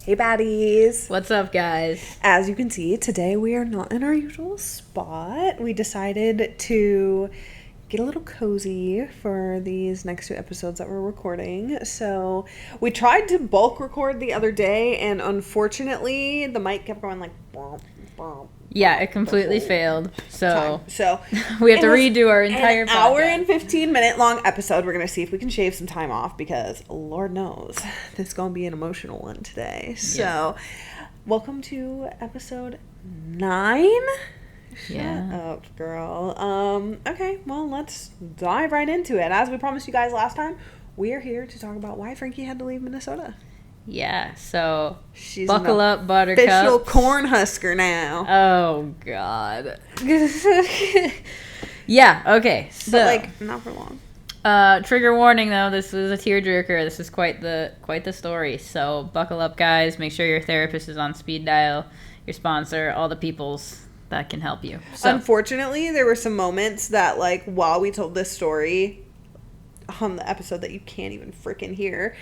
Hey baddies! What's up, guys? As you can see, today we are not in our usual spot. We decided to get a little cozy for these next two episodes that we're recording. So we tried to bulk record the other day, and unfortunately the mic kept going like bump, bump. Yeah, it completely failed. So we have to redo our entire an hour and 15-minute long episode. We're going to see if we can shave some time off because Lord knows this is going to be an emotional one today. So welcome to episode 9. Yeah. Shut up, girl. Okay, well, let's dive right into it. As we promised you guys last time, we are here to talk about why Frankie had to leave Minnesota. Yeah, so She's buckle up, Buttercup. Official Cornhusker now. Oh, God. Yeah, okay. So, but, not for long. Trigger warning, though. This is a tearjerker. This is quite the story. So buckle up, guys. Make sure your therapist is on speed dial, your sponsor, all the peoples that can help you. So, unfortunately, there were some moments that, while we told this story on the episode that you can't even freaking hear,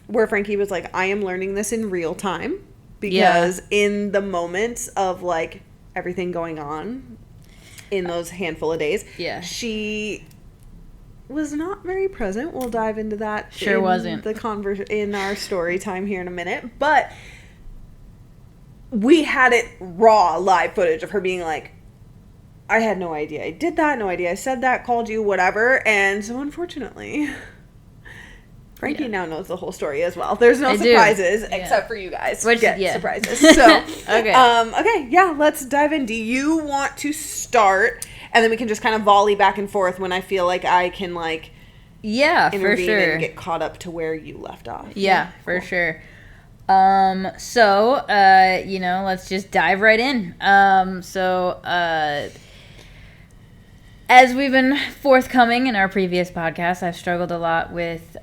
where Frankie was like, I am learning this in real time because in the moments of everything going on in those handful of days, she was not very present. We'll dive into that. Sure wasn't. In our story time here in a minute, but we had it raw live footage of her being like, I had no idea I did that, no idea I said that, called you, whatever. And so unfortunately, Frankie now knows the whole story as well. There's no surprises except for you guys. Which get surprises. So okay, let's dive in. Do you want to start, and then we can just kind of volley back and forth when I feel like I can intervene for sure and get caught up to where you left off. Yeah, for sure. Let's just dive right in. As we've been forthcoming in our previous podcast, I've struggled a lot with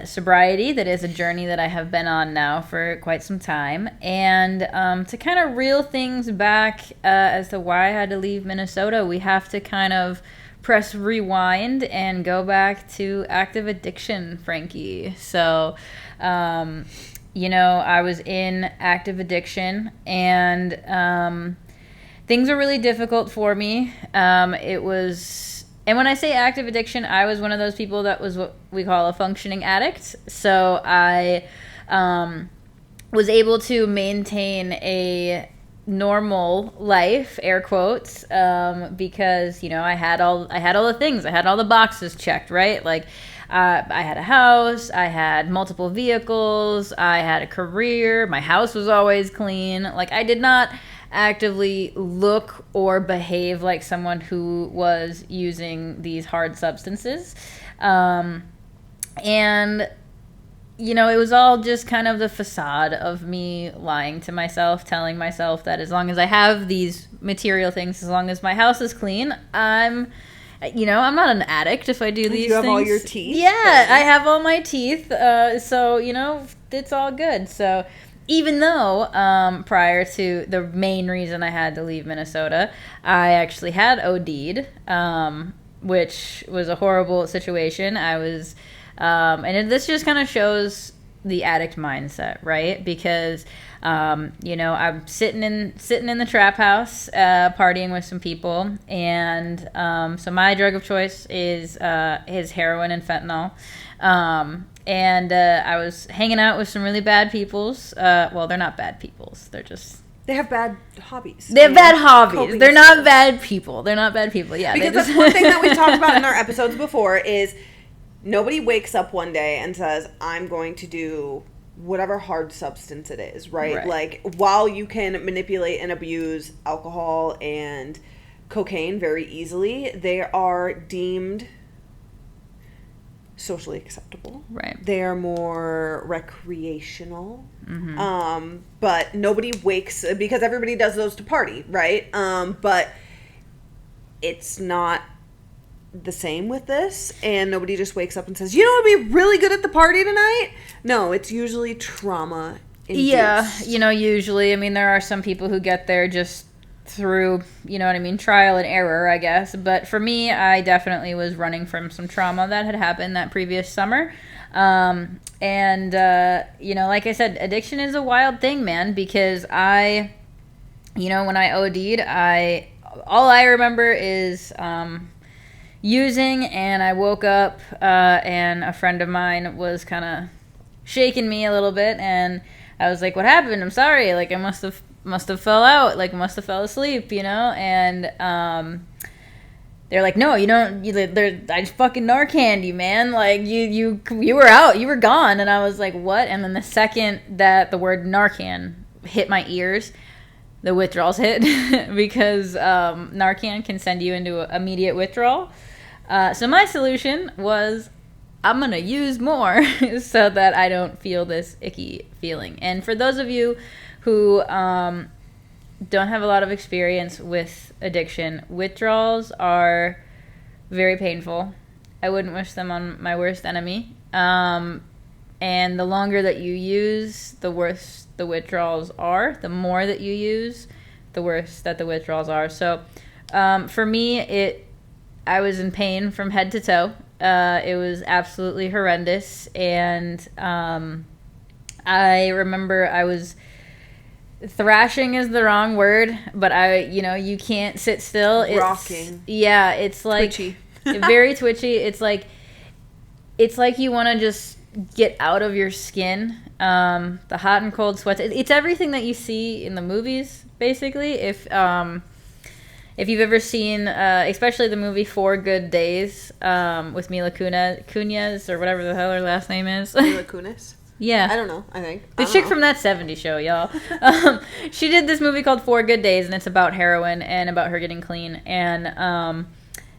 sobriety. That is a journey that I have been on now for quite some time. And to kind of reel things back as to why I had to leave Minnesota, we have to kind of press rewind and go back to active addiction, Frankie. So, I was in active addiction, and things were really difficult for me. And when I say active addiction, I was one of those people that was what we call a functioning addict. So I was able to maintain a normal life, air quotes, because I had all the things. I had all the boxes checked, right? I had a house, I had multiple vehicles, I had a career, my house was always clean. I did not actively look or behave like someone who was using these hard substances. It was all just kind of the facade of me lying to myself, telling myself that as long as I have these material things, as long as my house is clean, I'm not an addict if I do these things. You have all your teeth? Yeah, I have all my teeth. So, it's all good. So even though prior to the main reason I had to leave Minnesota, I actually had OD'd, which was a horrible situation. I was, this just kind of shows the addict mindset, right? Because, I'm sitting in the trap house, partying with some people, and so my drug of choice is heroin and fentanyl. I was hanging out with some really bad peoples. Well, they're not bad peoples. They have bad hobbies. They have bad hobbies. They're not bad people. They're not bad people. Yeah. Because that's one thing that we talked about in our episodes before is nobody wakes up one day and says, I'm going to do whatever hard substance it is, right? While you can manipulate and abuse alcohol and cocaine very easily, they are deemed socially acceptable. Right. They are more recreational. Mm-hmm. But nobody wakes, because everybody does those to party, right? But it's not the same with this, and nobody just wakes up and says, what would be really good at the party tonight? No, it's usually trauma induced. Yeah, usually. There are some people who get there just through, trial and error, I guess. But for me, I definitely was running from some trauma that had happened that previous summer. Like I said, addiction is a wild thing, man, because when I OD'd, all I remember is using, and I woke up and a friend of mine was kind of shaking me a little bit, and I was like, what happened? I'm sorry, like I must have fell out, like must have fell asleep, and they're like, no, you don't. I just fucking Narcaned you, man. Like you were out, you were gone, and I was like, what? And then the second that the word Narcan hit my ears, the withdrawals hit because Narcan can send you into immediate withdrawal. So my solution was, I'm going to use more so that I don't feel this icky feeling. And for those of you who don't have a lot of experience with addiction, withdrawals are very painful. I wouldn't wish them on my worst enemy. And the longer that you use, the worse the withdrawals are. The more that you use, the worse that the withdrawals are. So for me, I was in pain from head to toe. It was absolutely horrendous. And I remember I was... thrashing is the wrong word, but you can't sit still. Rocking. Yeah, it's like... twitchy. Very twitchy. It's like you want to just get out of your skin. The hot and cold sweats. It's everything that you see in the movies, basically. If you've ever seen, especially the movie 4 Good Days, with Mila Kunis, or whatever the hell her last name is. Mila Kunis? Yeah. I don't know, I think. The chick from that 70s show, y'all. She did this movie called 4 Good Days, and it's about heroin and about her getting clean. And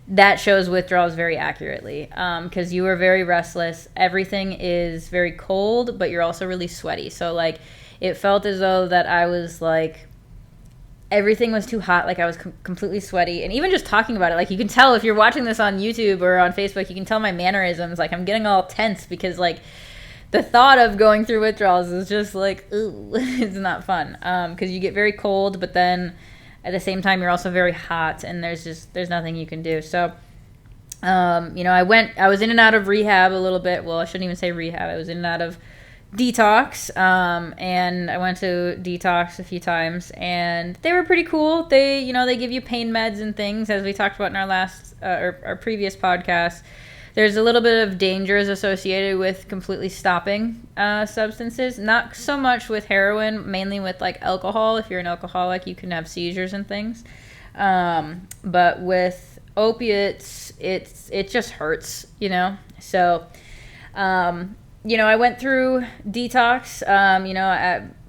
that shows withdrawals very accurately, because you are very restless. Everything is very cold, but you're also really sweaty. So, like, it felt as though that I was, like... everything was too hot, like I was completely sweaty. And even just talking about it, like, you can tell if you're watching this on YouTube or on Facebook, you can tell my mannerisms. Like, I'm getting all tense because, like, the thought of going through withdrawals is just like, ooh, it's not fun. Because you get very cold, but then at the same time, you're also very hot, and there's nothing you can do. So, I was in and out of rehab a little bit. Well, I shouldn't even say rehab. I was in and out of detox, and I went to detox a few times, and they were pretty cool. They give you pain meds and things, as we talked about in our previous podcast. There's a little bit of dangers associated with completely stopping substances. Not so much with heroin, mainly with like alcohol. If you're an alcoholic, you can have seizures and things. But with opiates, it just hurts, So, I went through detox,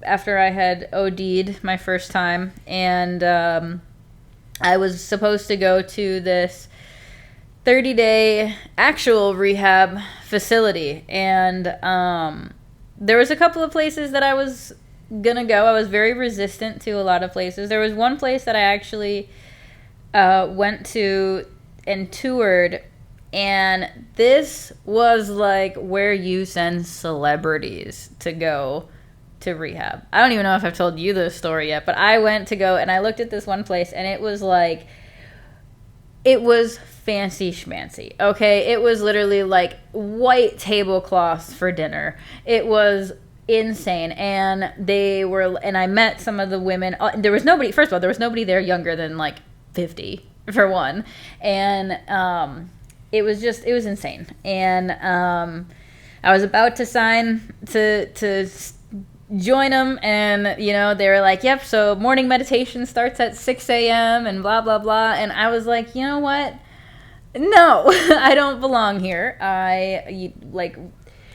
after I had OD'd my first time, and I was supposed to go to this 30-day actual rehab facility, and there was a couple of places that I was gonna go. I was very resistant to a lot of places. There was one place that I actually went to and toured, and this was like where you send celebrities to go to rehab. I don't even know if I've told you this story yet, but I went to go and I looked at this one place, and it was fancy schmancy, okay? It was literally like white tablecloths for dinner. It was insane. And I met some of the women. There was nobody, first of all, there was nobody there younger than like 50, for one. And it was insane. And I was about to sign to join them, and they were like, yep, so morning meditation starts at 6 a.m. and blah blah blah. And I was like, you know what, no, I don't belong here.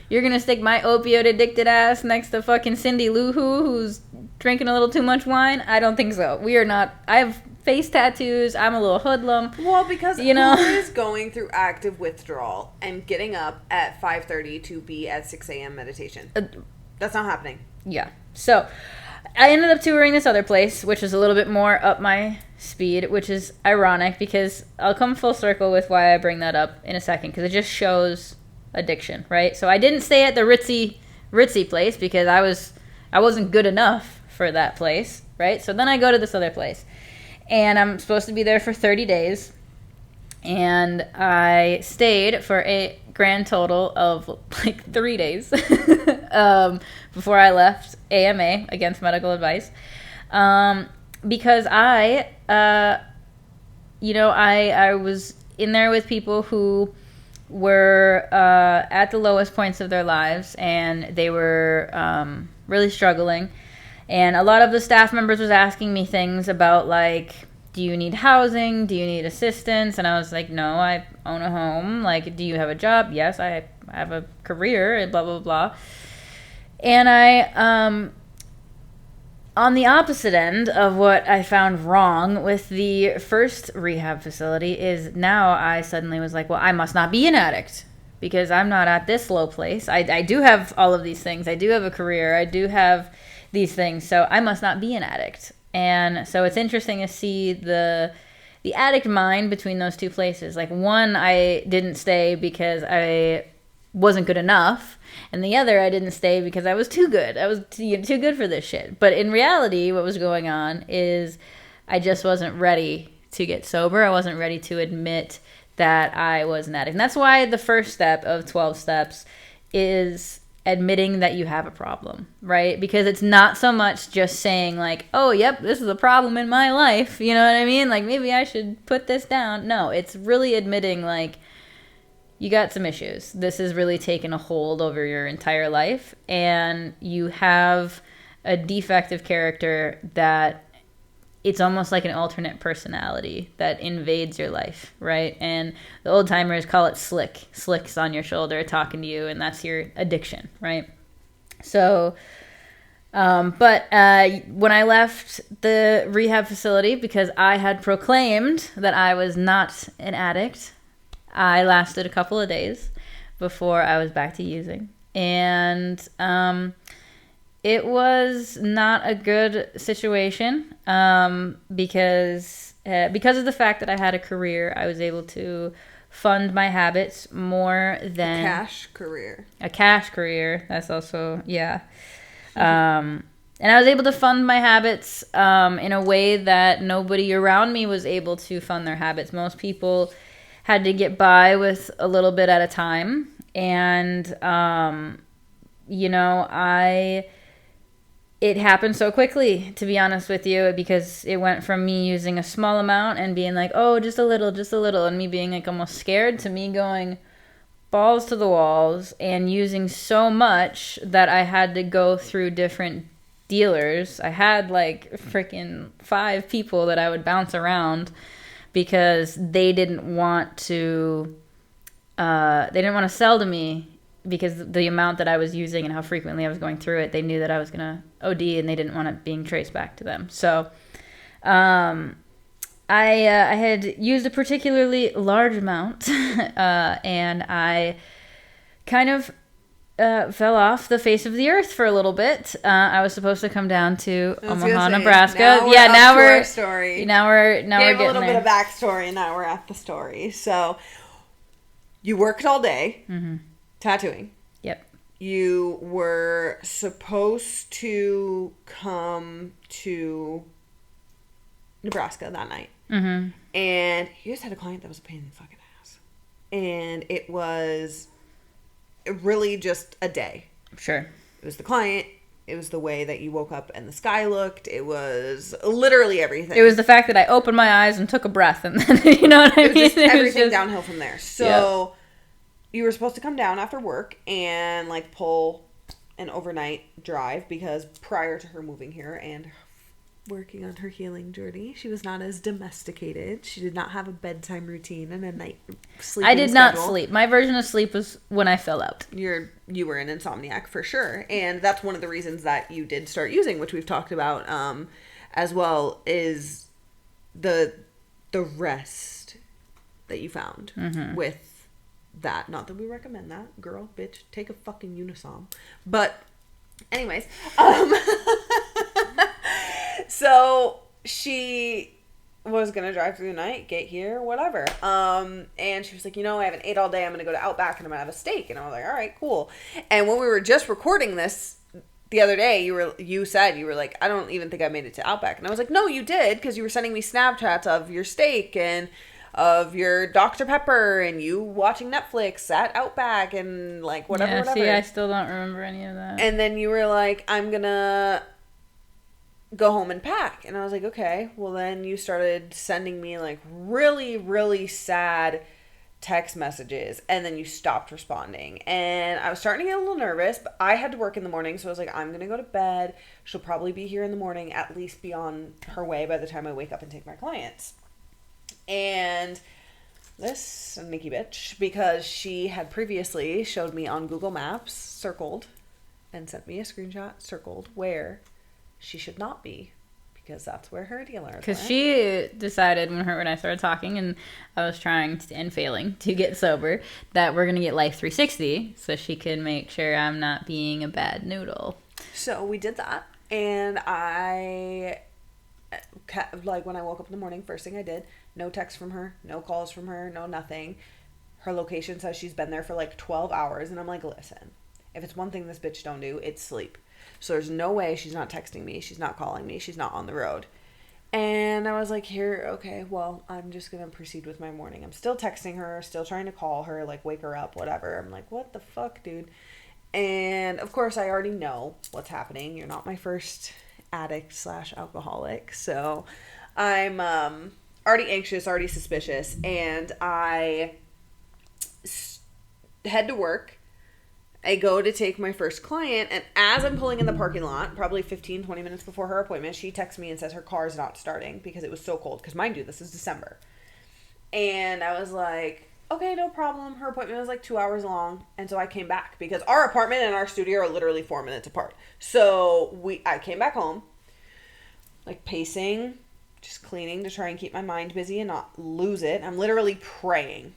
You're gonna stick my opioid addicted ass next to fucking Cindy Lou Who, who's drinking a little too much wine? I don't think so. We are not. I have face tattoos. I'm a little hoodlum. Well, because who is going through active withdrawal and getting up at 5:30 to be at 6 a.m. meditation? That's not happening. Yeah. So I ended up touring this other place, which is a little bit more up my speed, which is ironic because I'll come full circle with why I bring that up in a second, because it just shows addiction, right? So I didn't stay at the ritzy place because I wasn't good enough for that place, right? So then I go to this other place, and I'm supposed to be there for 30 days. And I stayed for a grand total of like 3 days before I left AMA, against medical advice, because I was in there with people who were at the lowest points of their lives, and they were really struggling. And a lot of the staff members was asking me things about, like, do you need housing? Do you need assistance? And I was like, no, I own a home. Like, do you have a job? Yes, I have a career, blah, blah, blah. And I, on the opposite end of what I found wrong with the first rehab facility is now I suddenly was like, well, I must not be an addict because I'm not at this low place. I do have all of these things. I do have a career. I do have these things. So I must not be an addict. And so it's interesting to see the addict mind between those two places. Like, one, I didn't stay because I wasn't good enough, and the other, I didn't stay because I was too good. I was too good for this shit. But in reality, what was going on is I just wasn't ready to get sober. I wasn't ready to admit that I was an addict. And that's why the first step of 12 steps is admitting that you have a problem, right? Because it's not so much just saying, like, oh, yep, this is a problem in my life. You know what I mean? Like, maybe I should put this down. No, it's really admitting, like, you got some issues. This has really taken a hold over your entire life, and you have a defective character that it's almost like an alternate personality that invades your life, right? And the old timers call it slick. Slick's on your shoulder talking to you, and that's your addiction, right? So, but when I left the rehab facility, because I had proclaimed that I was not an addict, I lasted a couple of days before I was back to using. And it was not a good situation because of the fact that I had a career. I was able to fund my habits more than... A cash career. That's also, yeah. And I was able to fund my habits in a way that nobody around me was able to fund their habits. Most people had to get by with a little bit at a time. And, it happened so quickly, to be honest with you, because it went from me using a small amount and being like, oh, just a little, and me being like almost scared, to me going balls to the walls and using so much that I had to go through different dealers. I had like freaking 5 people that I would bounce around because they didn't want to sell to me because the amount that I was using and how frequently I was going through it. They knew that I was going to OD and they didn't want it being traced back to them. So I had used a particularly large amount and I kind of fell off the face of the earth for a little bit. I was supposed to come down to Omaha, Nebraska. Now we're story. Now we're getting a little bit of backstory, and now we're at the story. So you worked all day tattooing. Yep. You were supposed to come to Nebraska that night, and you just had a client that was a pain in the fucking ass, and it was really just a day. Sure. It was the client. It was the way that you woke up and the sky looked. It was literally everything. It was the fact that I opened my eyes and took a breath, and then, you know what I mean? Just everything downhill from there. So you were supposed to come down after work and like pull an overnight drive, because prior to her moving here and working on her healing journey, she was not as domesticated. She did not have a bedtime routine and a night sleeping I did schedule. not sleep. My version of sleep was when I fell out. You were an insomniac for sure, and that's one of the reasons that you did start using, which we've talked about as well, is the rest that you found with that. Not that we recommend that, girl, bitch, take a fucking Unisom. But anyways, so she was gonna drive through the night, get here, whatever. And she was like, I haven't ate all day. I'm gonna go to Outback and I'm gonna have a steak. And I was like, all right, cool. And when we were just recording this the other day, you said you were like, I don't even think I made it to Outback. And I was like, no, you did, because you were sending me Snapchats of your steak, and of your Dr. Pepper and you watching Netflix at Outback and like whatever. See, I still don't remember any of that. And then you were like, I'm gonna go home and pack. And I was like, okay. Well, then you started sending me like really, really sad text messages, and then you stopped responding, and I was starting to get a little nervous, but I had to work in the morning, so I was like, I'm gonna go to bed. She'll probably be here in the morning, at least be on her way by the time I wake up and take my clients. And this sneaky bitch, because she had previously showed me on Google Maps, circled, and sent me a screenshot, circled, where she should not be. Because that's where her dealer is. Because she decided when I started talking and I was trying and failing to get sober that we're going to get Life 360 so she could make sure I'm not being a bad noodle. So we did that. And I, like when I woke up in the morning, first thing I did, no text from her, no calls from her, no nothing. Her location says she's been there for like 12 hours. And I'm like, listen, if it's one thing this bitch don't do, it's sleep. So there's no way she's not texting me. She's not calling me. She's not on the road. And I was like, here, okay, well, I'm just going to proceed with my morning. I'm still texting her, still trying to call her, like, wake her up, whatever. I'm like, what the fuck, dude? And, of course, I already know what's happening. You're not my first addict/alcoholic. So I'm already anxious, already suspicious. And I head to work. I go to take my first client, and as I'm pulling in the parking lot, probably 15, 20 minutes before her appointment, she texts me and says her car is not starting because it was so cold. Because mind you, this is December. And I was like, okay, no problem. Her appointment was like 2 hours long. And so I came back because our apartment and our studio are literally 4 minutes apart. So I came back home, like pacing, just cleaning to try and keep my mind busy and not lose it. I'm literally praying.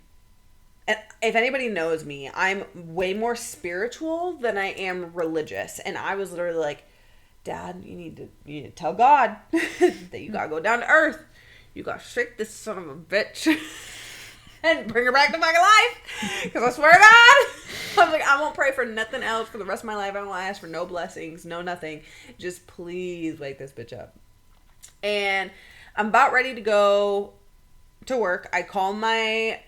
And if anybody knows me, I'm way more spiritual than I am religious. And I was literally like, Dad, you need to tell God that you gotta go down to earth. You gotta shake this son of a bitch and bring her back to fucking life. Because I swear to God, I'm like, I won't pray for nothing else for the rest of my life. I won't ask for no blessings, no nothing. Just please wake this bitch up. And I'm about ready to go to work. I call my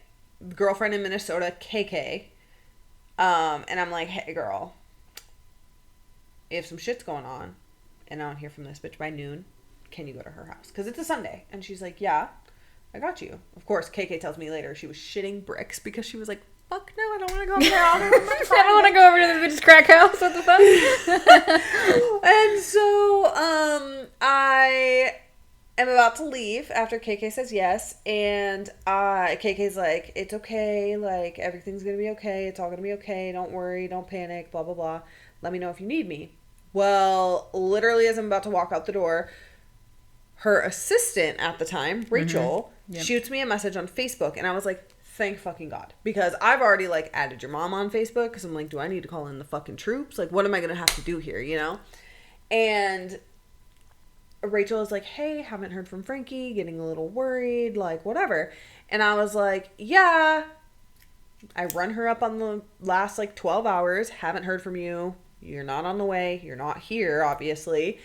girlfriend in Minnesota, KK, and I'm like, hey girl, if some shit's going on and I don't hear from this bitch by noon, can you go to her house? Because it's a Sunday. And she's like, yeah, I got you. Of course, KK tells me later she was shitting bricks because she was like, fuck no, I don't want to go over there. I don't want to go over to the bitch's crack house. What the fuck? And so I am about to leave after KK says yes, and KK's like, it's okay, like, everything's gonna be okay, it's all gonna be okay, don't worry, don't panic, blah, blah, blah, let me know if you need me. Well, literally as I'm about to walk out the door, her assistant at the time, Rachel, shoots me a message on Facebook, and I was like, thank fucking God, because I've already, like, added your mom on Facebook, because I'm like, do I need to call in the fucking troops? Like, what am I gonna have to do here, you know? And Rachel is like, hey, haven't heard from Frankie, getting a little worried, like, whatever. And I was like, yeah. I run her up on the last, like, 12 hours, haven't heard from you, you're not on the way, you're not here, obviously.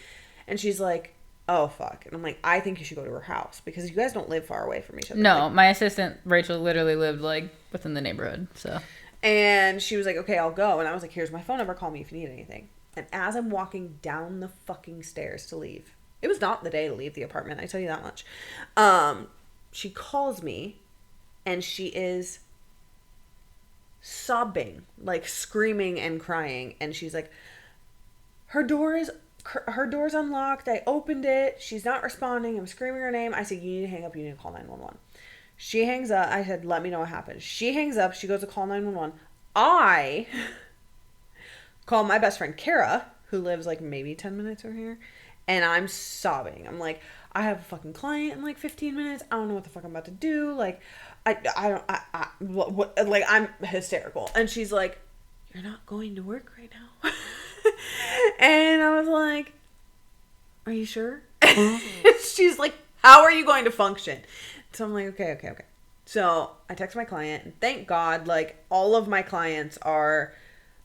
And she's like, oh, fuck. And I'm like, I think you should go to her house, because you guys don't live far away from each other. No, like, my assistant, Rachel, literally lived, like, within the neighborhood, so. And she was like, okay, I'll go. And I was like, here's my phone number, call me if you need anything. And as I'm walking down the fucking stairs to leave, it was not the day to leave the apartment, I tell you that much. She calls me, and she is sobbing, like screaming and crying. And she's like, her door's unlocked. I opened it. She's not responding. I'm screaming her name. I said, you need to hang up. You need to call 911. She hangs up. I said, let me know what happened. She hangs up. She goes to call 911. I call my best friend, Kara, who lives like maybe 10 minutes from here. And I'm sobbing. I'm like, I have a fucking client in like 15 minutes. I don't know what the fuck I'm about to do. Like, like, I'm hysterical. And she's like, you're not going to work right now. And I was like, are you sure? She's like, how are you going to function? So I'm like, okay. So I text my client, and thank God, like, all of my clients are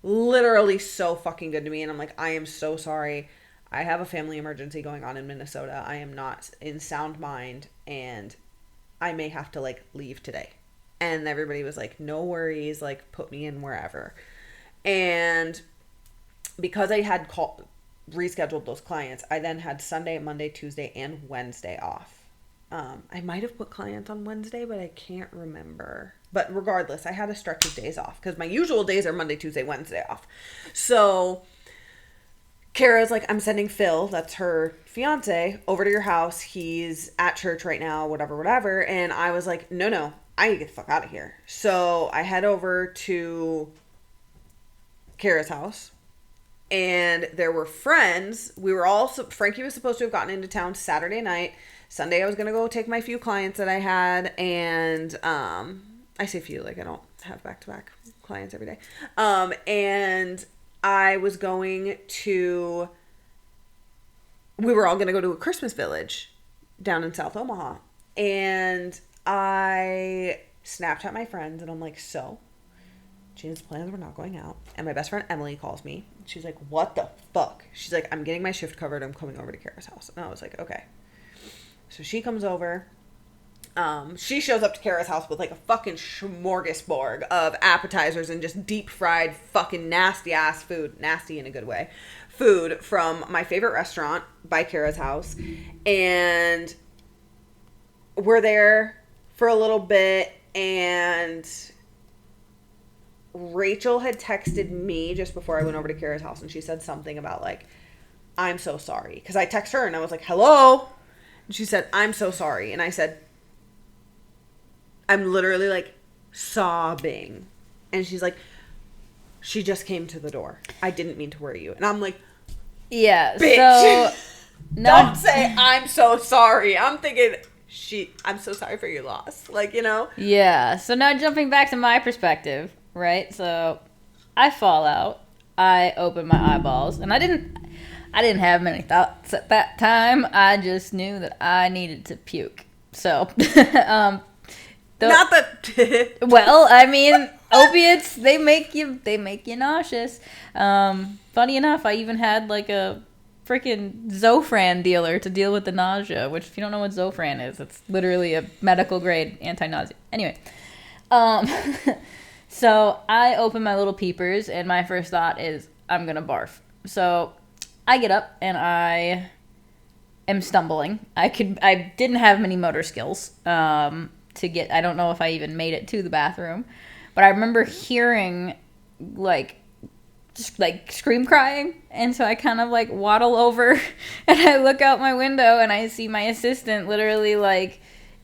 literally so fucking good to me. And I'm like, I am so sorry. I have a family emergency going on in Minnesota. I am not in sound mind, and I may have to, like, leave today. And everybody was like, no worries, like, put me in wherever. And because I had rescheduled those clients, I then had Sunday, Monday, Tuesday, and Wednesday off. I might have put clients on Wednesday, but I can't remember. But regardless, I had a stretch of days off because my usual days are Monday, Tuesday, Wednesday off. So Kara's like, I'm sending Phil, that's her fiance, over to your house. He's at church right now, whatever. And I was like, no, I need to get the fuck out of here. So I head over to Kara's house. And there were friends. We were all, Frankie was supposed to have gotten into town Saturday night. Sunday I was going to go take my few clients that I had. And I say few, like I don't have back-to-back clients every day. And I was going to, we were all going to go to a Christmas village down in South Omaha. And I snapped at my friends and I'm like, so Gina's plans were not going out. And my best friend Emily calls me. She's like, what the fuck? She's like, I'm getting my shift covered. I'm coming over to Kara's house. And I was like, okay. So she comes over. She shows up to Kara's house with like a fucking smorgasbord of appetizers and just deep fried fucking nasty ass food. Nasty in a good way. Food from my favorite restaurant by Kara's house. And we're there for a little bit, and Rachel had texted me just before I went over to Kara's house, and she said something about like, I'm so sorry. Because I texted her and I was like, hello? And she said, I'm so sorry. And I said, I'm literally like sobbing. And she's like, she just came to the door. I didn't mean to worry you. And I'm like, yeah, bitch. So Don't say I'm so sorry. I'm thinking, I'm so sorry for your loss. Like, you know? Yeah. So now jumping back to my perspective, right? So I fall out. I open my eyeballs, and I didn't have many thoughts at that time. I just knew that I needed to puke. So, not that. Well, I mean, opiates, they make you nauseous. Funny enough, I even had like a freaking Zofran dealer to deal with the nausea, which if you don't know what Zofran is, it's literally a medical grade anti-nausea. Anyway, so I open my little peepers, and my first thought is, I'm gonna barf. So I get up, and I am stumbling. I didn't have many motor skills to get, I don't know if I even made it to the bathroom, but I remember hearing just like scream crying, and so I kind of like waddle over and I look out my window and I see my assistant literally like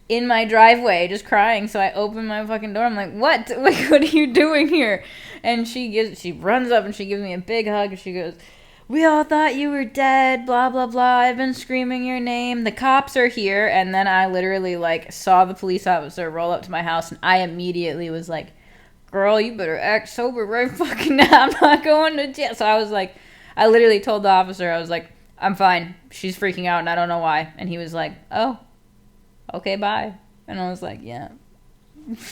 in my driveway just crying. So I open my fucking door. I'm like, what? Like, what are you doing here? And she runs up and she gives me a big hug and she goes, we all thought you were dead, blah blah blah, I've been screaming your name, the cops are here. And then I literally like saw the police officer roll up to my house, and I immediately was like, girl, you better act sober right fucking now. I'm not going to jail. So I was like, I literally told the officer, I was like, I'm fine. She's freaking out and I don't know why. And he was like, oh, okay, bye. And I was like, yeah,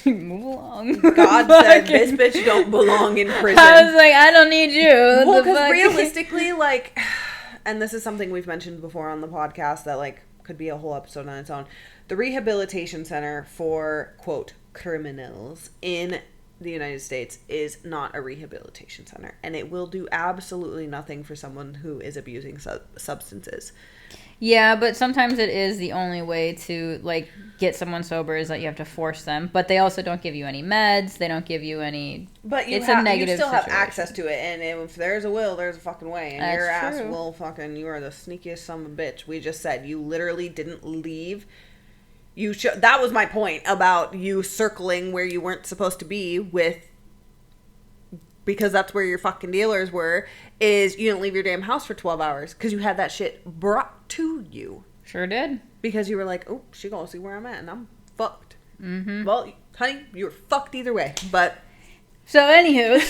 move along. God said this bitch don't belong in prison. I was like, I don't need you. Well, because realistically, like, and this is something we've mentioned before on the podcast that like could be a whole episode on its own. The rehabilitation center for, quote, criminals in the United States is not a rehabilitation center, and it will do absolutely nothing for someone who is abusing substances. Yeah, but sometimes it is the only way to like get someone sober is that you have to force them. But they also don't give you any meds. They don't give you any. But it's a negative. You still situation. have access to it, and if there's a will, there's a fucking way. And That's your ass true. will fucking. You are the sneakiest son of a bitch. We just said you literally didn't leave. That was my point about you circling where you weren't supposed to be because that's where your fucking dealers were, is you didn't leave your damn house for 12 hours because you had that shit brought to you. Sure did. Because you were like, oh, she gonna see where I'm at and I'm fucked. Mm-hmm. Well, honey, you were fucked either way. But so anywho,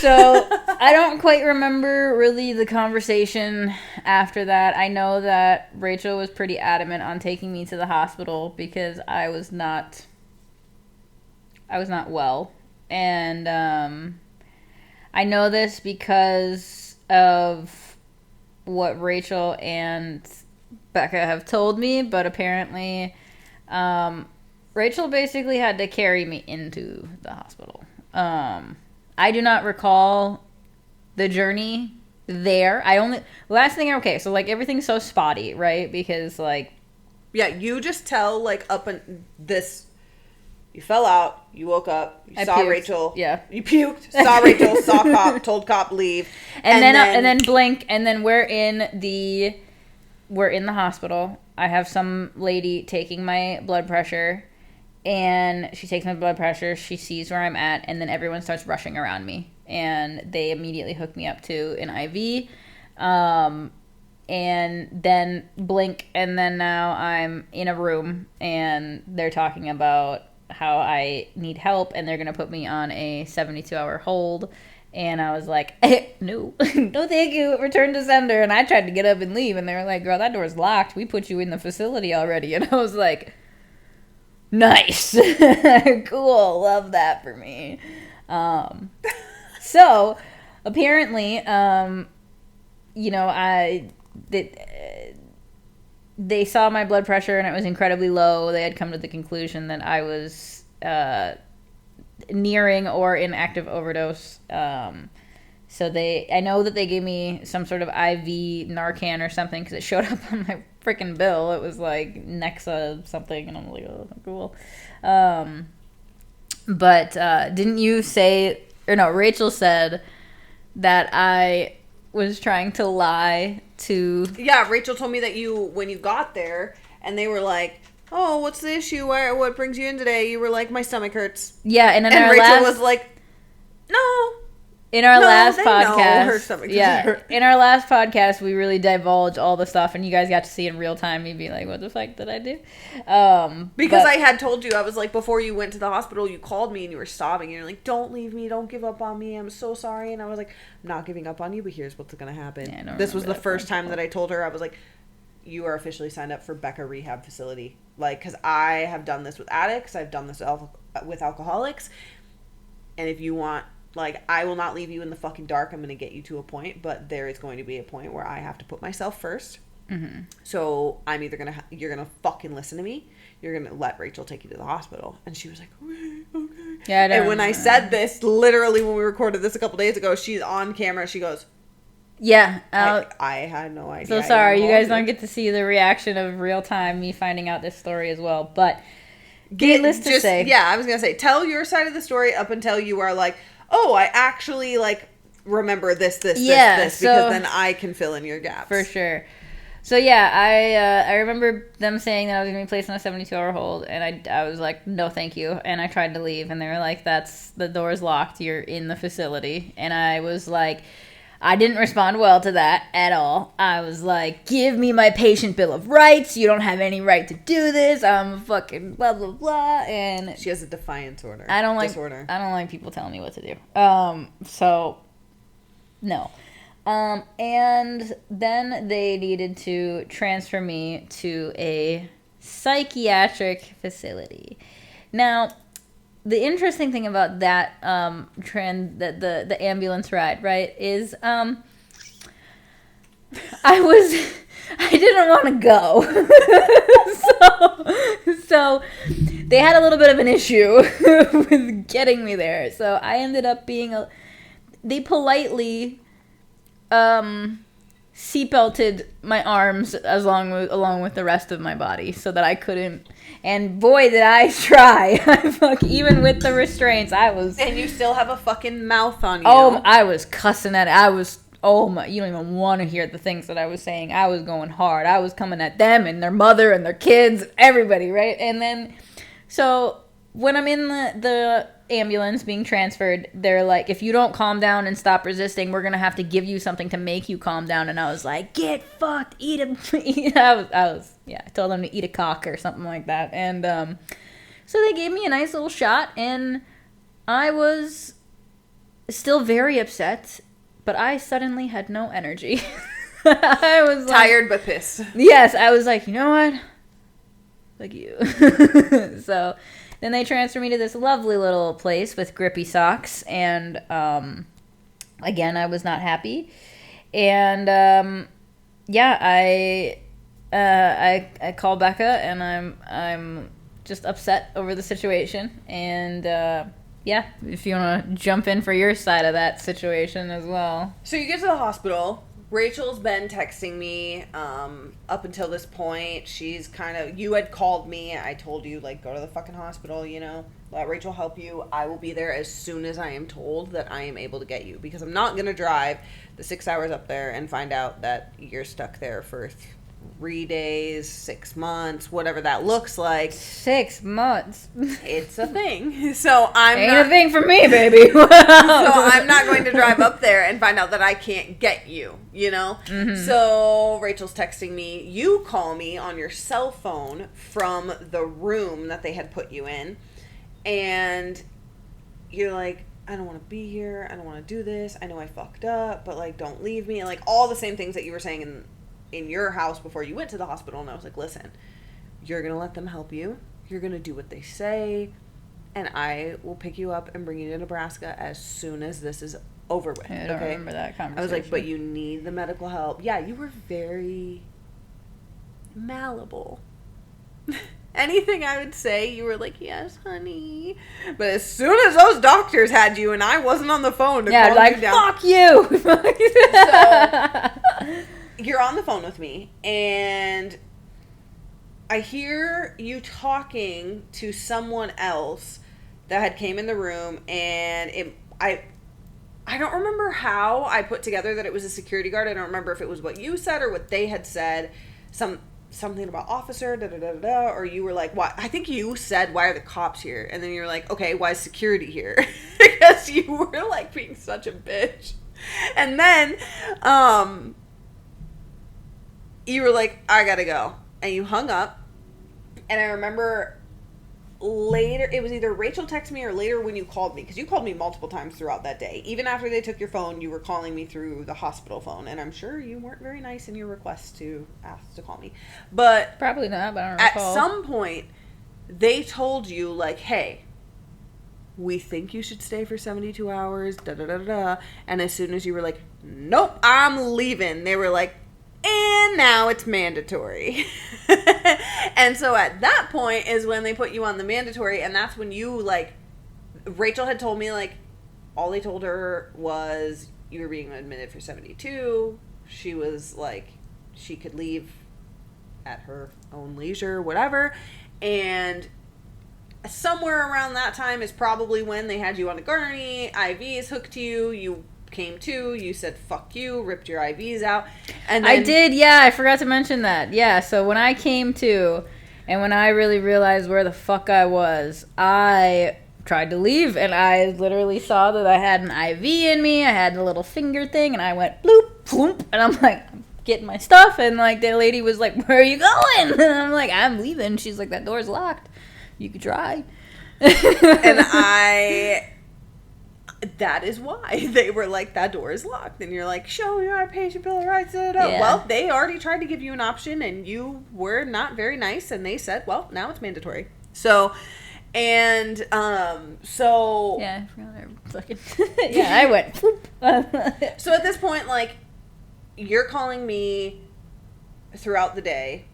I don't quite remember really the conversation after that. I know that Rachel was pretty adamant on taking me to the hospital because I was not well. And I know this because of what Rachel and Becca have told me, but apparently Rachel basically had to carry me into the hospital. I do not recall the journey there. So like everything's so spotty, right? Because like, yeah, you just tell like you fell out, you woke up, you saw puked. Rachel, yeah, you puked, saw Rachel, saw cop, told cop leave, and then blink, and then we're in the hospital. I have some lady taking my blood pressure, and she takes my blood pressure. She sees where I'm at, and then everyone starts rushing around me, and they immediately hook me up to an IV, and then blink, and then now I'm in a room, and they're talking about how I need help, and they're going to put me on a 72-hour hold. And I was like, no, no thank you, return to sender. And I tried to get up and leave, and they were like, girl, that door's locked. We put you in the facility already. And I was like, nice. Cool, love that for me. So, apparently, they saw my blood pressure and it was incredibly low. They had come to the conclusion that I was nearing or in active overdose. So I know that they gave me some sort of IV Narcan or something because it showed up on my freaking bill. It was like Nexa something, and I'm like, oh, cool. But didn't you say, or no, Rachel said that I was trying to lie to... Yeah, Rachel told me that when you got there, and they were like, oh, what's the issue? What brings you in today? You were like, my stomach hurts. Yeah, and Rachel was like, no. In our last podcast, her stomach hurt. In our last podcast, we really divulged all the stuff, and you guys got to see in real time. You'd be like, "What the fuck did I do?" Because I had told you, I was like, before you went to the hospital, you called me and you were sobbing, and you're like, "Don't leave me, don't give up on me. I'm so sorry." And I was like, "I'm not giving up on you, but here's what's gonna happen." Yeah, this was the first time that I told her. I was like, "You are officially signed up for Becca Rehab Facility." Like, because I have done this with addicts, I've done this with alcoholics, and if you want. Like, I will not leave you in the fucking dark. I'm going to get you to a point, but there is going to be a point where I have to put myself first. Mm-hmm. So I'm either going to, you're going to fucking listen to me. You're going to let Rachel take you to the hospital. And she was like, okay. Yeah, and when I said this, literally when we recorded this a couple days ago, she's on camera. She goes, yeah. I had no idea. So sorry, you guys don't get to see the reaction of real time, me finding out this story as well. But needless to say. Yeah, I was going to say, tell your side of the story up until you are like, oh, I actually, like, remember this, because then I can fill in your gaps. For sure. So, yeah, I remember them saying that I was going to be placed on a 72-hour hold, and I was like, no, thank you. And I tried to leave, and they were like, the door's locked, you're in the facility. And I was like, I didn't respond well to that at all. I was like, give me my patient bill of rights. You don't have any right to do this. I'm fucking blah, blah, blah. And she has a defiance order. Disorder. I don't like people telling me what to do. So, no. And then they needed to transfer me to a psychiatric facility. Now, the interesting thing about that the ambulance ride, right, is I didn't want to go. so they had a little bit of an issue with getting me there. So I ended up they politely seatbelted my arms along with the rest of my body so that I couldn't. And boy, did I try. Even with the restraints, I was... And you still have a fucking mouth on you. Oh, I was cussing at it. Oh my, you don't even want to hear the things that I was saying. I was going hard. I was coming at them and their mother and their kids, everybody, right? And then, so when I'm in the ambulance being transferred, they're like, if you don't calm down and stop resisting, we're going to have to give you something to make you calm down. And I was like, get fucked, I told them to eat a cock or something like that. And so they gave me a nice little shot, and I was still very upset, but I suddenly had no energy. I was tired but pissed. Yes, I was like, you know what? Fuck you. So then they transferred me to this lovely little place with grippy socks, and again, I was not happy. And I call Becca, and I'm just upset over the situation. And, yeah, if you want to jump in for your side of that situation as well. So you get to the hospital. Rachel's been texting me up until this point. She's kind of... You had called me. I told you, like, go to the fucking hospital, you know. Let Rachel help you. I will be there as soon as I am told that I am able to get you. Because I'm not going to drive the 6 hours up there and find out that you're stuck there for 3 days, 6 months, whatever that looks like. 6 months. It's a thing. So I'm Ain't not... a thing for me, baby. So I'm not going to drive up there and find out that I can't get you, you know? Mm-hmm. So Rachel's texting me. You call me on your cell phone from the room that they had put you in. And you're like, I don't want to be here. I don't want to do this. I know I fucked up, but, like, don't leave me. Like, all the same things that you were saying in your house before you went to the hospital. And I was like, listen, you're going to let them help you. You're going to do what they say. And I will pick you up and bring you to Nebraska as soon as this is over with. I don't remember that conversation. I was like, but you need the medical help. Yeah, you were very malleable. Anything I would say, you were like, yes, honey. But as soon as those doctors had you and I wasn't on the phone to calm like, you down. Fuck you! So, you're on the phone with me, and I hear you talking to someone else that had came in the room, and I don't remember how I put together that it was a security guard. I don't remember if it was what you said or what they had said. Something about officer, da-da-da-da-da, or you were like, why? I think you said, why are the cops here? And then you were like, okay, why is security here? Because you were, like, being such a bitch. And then, you were like, I gotta go. And you hung up. And I remember later, it was either Rachel texted me or later when you called me, because you called me multiple times throughout that day. Even after they took your phone, you were calling me through the hospital phone, and I'm sure you weren't very nice in your request to ask to call me. But probably not, but I don't At recall. some point, they told you, like, hey, we think you should stay for 72 hours, da-da-da-da, and as soon as you were like, nope, I'm leaving, they were like, and now it's mandatory. And so at that point is when they put you on the mandatory, and that's when you, like, Rachel had told me, like, all they told her was you were being admitted for 72. She was like, she could leave at her own leisure, whatever. And somewhere around that time is probably when they had you on a gurney, IVs hooked to you, you came to, you said fuck you, ripped your IVs out, and then, I did, yeah, I forgot to mention that. Yeah, so when I came to, and when I really realized where the fuck I was, I tried to leave, and I literally saw that I had an IV in me, I had the little finger thing, and I went bloop, bloop, and I'm like, I'm getting my stuff, and like the lady was like, where are you going? And I'm like, I'm leaving. She's like, that door's locked, you could try. And that is why they were like, that door is locked. And you're like, show me my patient bill of rights. Yeah. Well, they already tried to give you an option, and you were not very nice. And they said, well, now it's mandatory. So, and, so. Yeah, I forgot I fucking. Yeah, I went. So at this point, like, you're calling me throughout the day.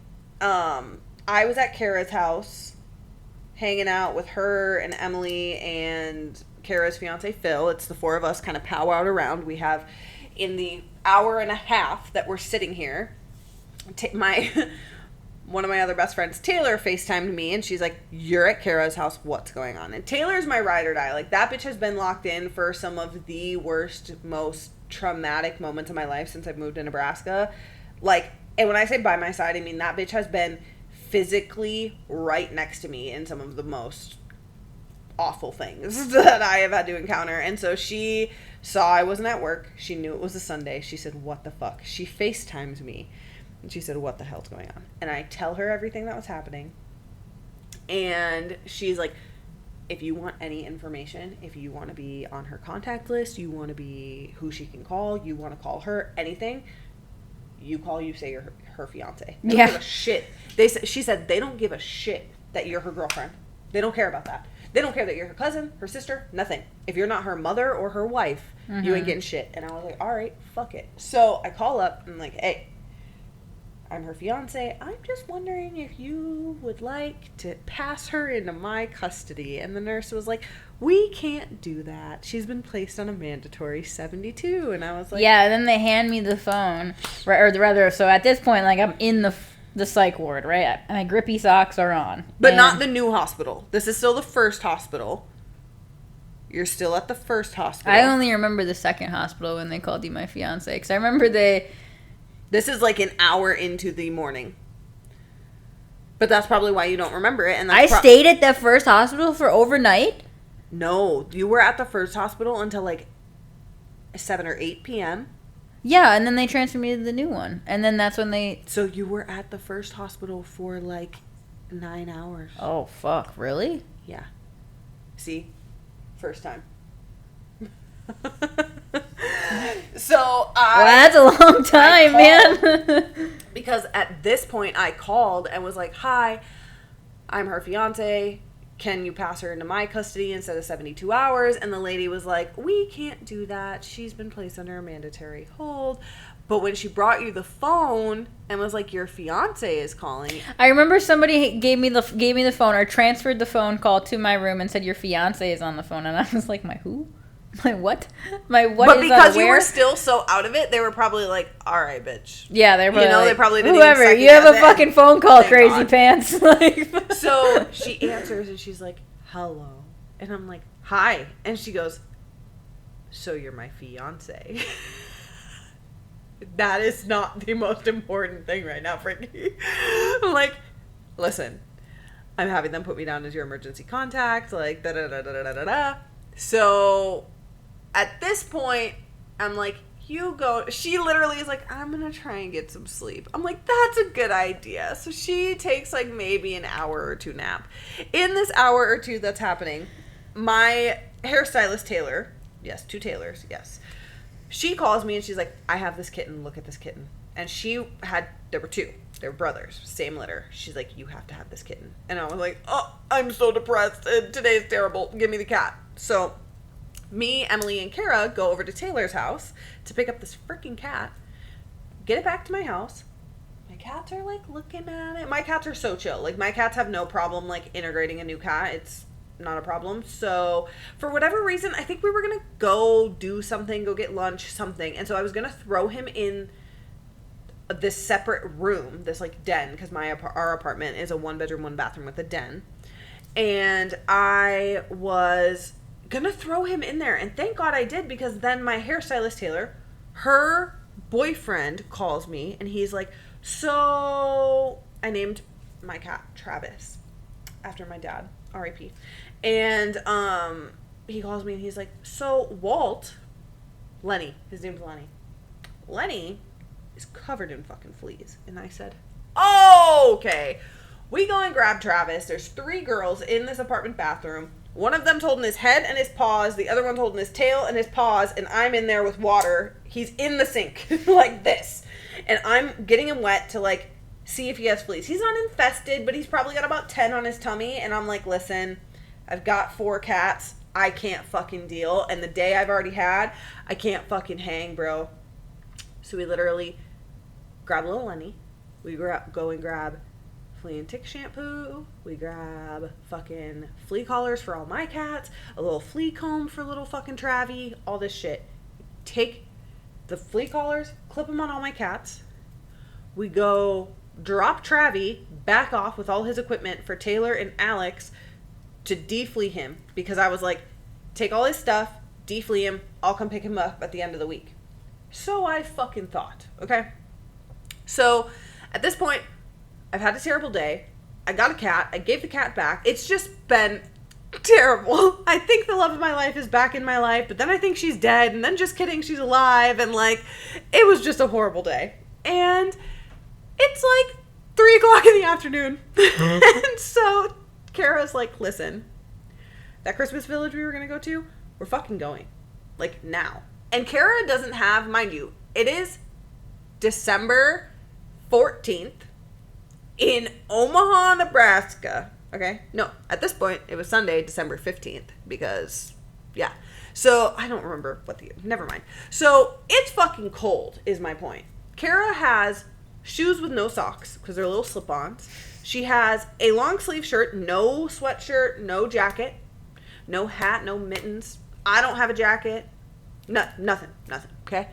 I was at Kara's house hanging out with her and Emily and Kara's fiance Phil. It's the four of us kind of powwowed around. We have, in the hour and a half that we're sitting here, one of my other best friends, Taylor, FaceTimed me, and she's like, you're at Kara's house, what's going on? And Taylor's my ride or die. Like, that bitch has been locked in for some of the worst, most traumatic moments of my life since I've moved to Nebraska. Like, and when I say by my side, I mean that bitch has been physically right next to me in some of the most awful things that I have had to encounter. And so she saw I wasn't at work. She knew it was a Sunday. She said, what the fuck? She FaceTimes me. And she said, what the hell's going on? And I tell her everything that was happening. And she's like, if you want any information, if you want to be on her contact list, you want to be who she can call, you want to call her, anything, you call, you say you're her fiance. They don't give a shit. She said they don't give a shit that you're her girlfriend. They don't care about that. They don't care that you're her cousin, her sister, nothing. If you're not her mother or her wife, you ain't getting shit. And I was like, all right, fuck it. So I call up and I'm like, hey, I'm her fiance. I'm just wondering if you would like to pass her into my custody. And the nurse was like, we can't do that. She's been placed on a mandatory 72. And I was like... Yeah, and then they hand me the phone. Or rather, so at this point, like, I'm in the psych ward, right? My grippy socks are on. But not the new hospital. This is still the first hospital. You're still at the first hospital. I only remember the second hospital when they called you my fiance. Because I remember they... This is like an hour into the morning. But that's probably why you don't remember it. And I stayed at the first hospital for overnight? No, you were at the first hospital until like 7 or 8 p.m. Yeah, and then they transferred me to the new one. And then that's when they... So you were at the first hospital for like 9 hours. Oh, fuck. Really? Yeah. See? First time. So well, that's a long time, man. Because at this point I called and was like, hi, I'm her fiance. Can you pass her into my custody instead of 72 hours? And the lady was like, we can't do that. She's been placed under a mandatory hold. But when she brought you the phone and was like, your fiance is calling. I remember somebody gave me the phone or transferred the phone call to my room and said, your fiance is on the phone. And I was like, my who? My what? My what? But because you were still so out of it, they were probably like, all right, bitch. Yeah, they were probably they probably didn't whoever, you have a fucking phone call, Thank crazy God. Pants. Like, so she answers and she's like, hello. And I'm like, hi. And she goes, so you're my fiance. That is not the most important thing right now, Frankie. I'm like, listen, I'm having them put me down as your emergency contact, like, da-da-da-da-da-da-da. So at this point, I'm like, you go. She literally is like, I'm going to try and get some sleep. I'm like, that's a good idea. So she takes like maybe an hour or two nap. In this hour or two that's happening, my hairstylist, Taylor, yes, 2 Taylors, yes. She calls me and she's like, I have this kitten. Look at this kitten. And there were 2. They were brothers, same litter. She's like, you have to have this kitten. And I was like, oh, I'm so depressed. Today's terrible. Give me the cat. So me, Emily, and Kara go over to Taylor's house to pick up this freaking cat, get it back to my house. My cats are like looking at it. My cats are so chill. Like my cats have no problem like integrating a new cat. It's not a problem. So for whatever reason, I think we were going to go do something, go get lunch, something. And so I was going to throw him in this separate room, this like den, because our apartment is a 1-bedroom, 1-bathroom with a den. And I was gonna throw him in there, and thank God I did, because then my hairstylist Taylor, her boyfriend calls me and he's like, so I named my cat Travis after my dad, R.I.P. And he calls me and he's like, so Lenny, his name's Lenny is covered in fucking fleas. And I said, oh, okay. We go and grab Travis. There's 3 girls in this apartment bathroom. One of them's holding his head and his paws. The other one's holding his tail and his paws. And I'm in there with water. He's in the sink like this. And I'm getting him wet to like see if he has fleas. He's not infested, but he's probably got about 10 on his tummy. And I'm like, listen, I've got 4 cats. I can't fucking deal. And the day I've already had, I can't fucking hang, bro. So we literally grab little Lenny. We go and grab flea and tick shampoo. We grab fucking flea collars for all my cats. A little flea comb for little fucking Travie. All this shit. Take the flea collars, clip them on all my cats. We go drop Travie back off with all his equipment for Taylor and Alex to deflea him. Because I was like, take all his stuff, deflea him. I'll come pick him up at the end of the week. So I fucking thought, okay? So at this point, I've had a terrible day. I got a cat. I gave the cat back. It's just been terrible. I think the love of my life is back in my life, but then I think she's dead, and then just kidding, she's alive, and like, it was just a horrible day. And it's like 3 o'clock in the afternoon. And so Kara's like, listen, that Christmas village we were going to go to, we're fucking going. Like, now. And Kara doesn't have, mind you, it is December 14th. In Omaha, Nebraska. Okay? No, at this point, it was Sunday, December 15th. Because, yeah. So, I don't remember never mind. So, it's fucking cold, is my point. Kara has shoes with no socks because they're little slip-ons. She has a long sleeve shirt, no sweatshirt, no jacket, no hat, no mittens. I don't have a jacket. No, nothing, okay?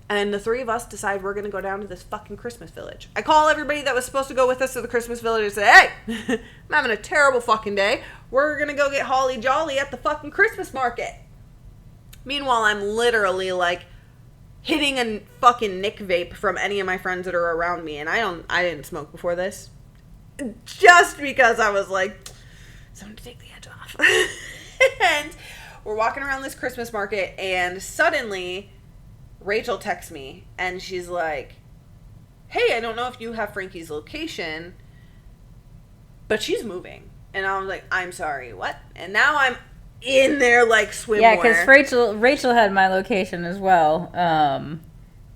And the three of us decide we're going to go down to this fucking Christmas village. I call everybody that was supposed to go with us to the Christmas village and say, hey, I'm having a terrible fucking day. We're going to go get holly jolly at the fucking Christmas market. Meanwhile, I'm literally like hitting a fucking Nick vape from any of my friends that are around me. And I didn't smoke before this. Just because I was like, someone to take the edge off. And we're walking around this Christmas market and suddenly Rachel texts me and she's like, hey, I don't know if you have Frankie's location, but she's moving. And I was like, I'm sorry, what? And now I'm in there like swimwear. Yeah, because Rachel had my location as well,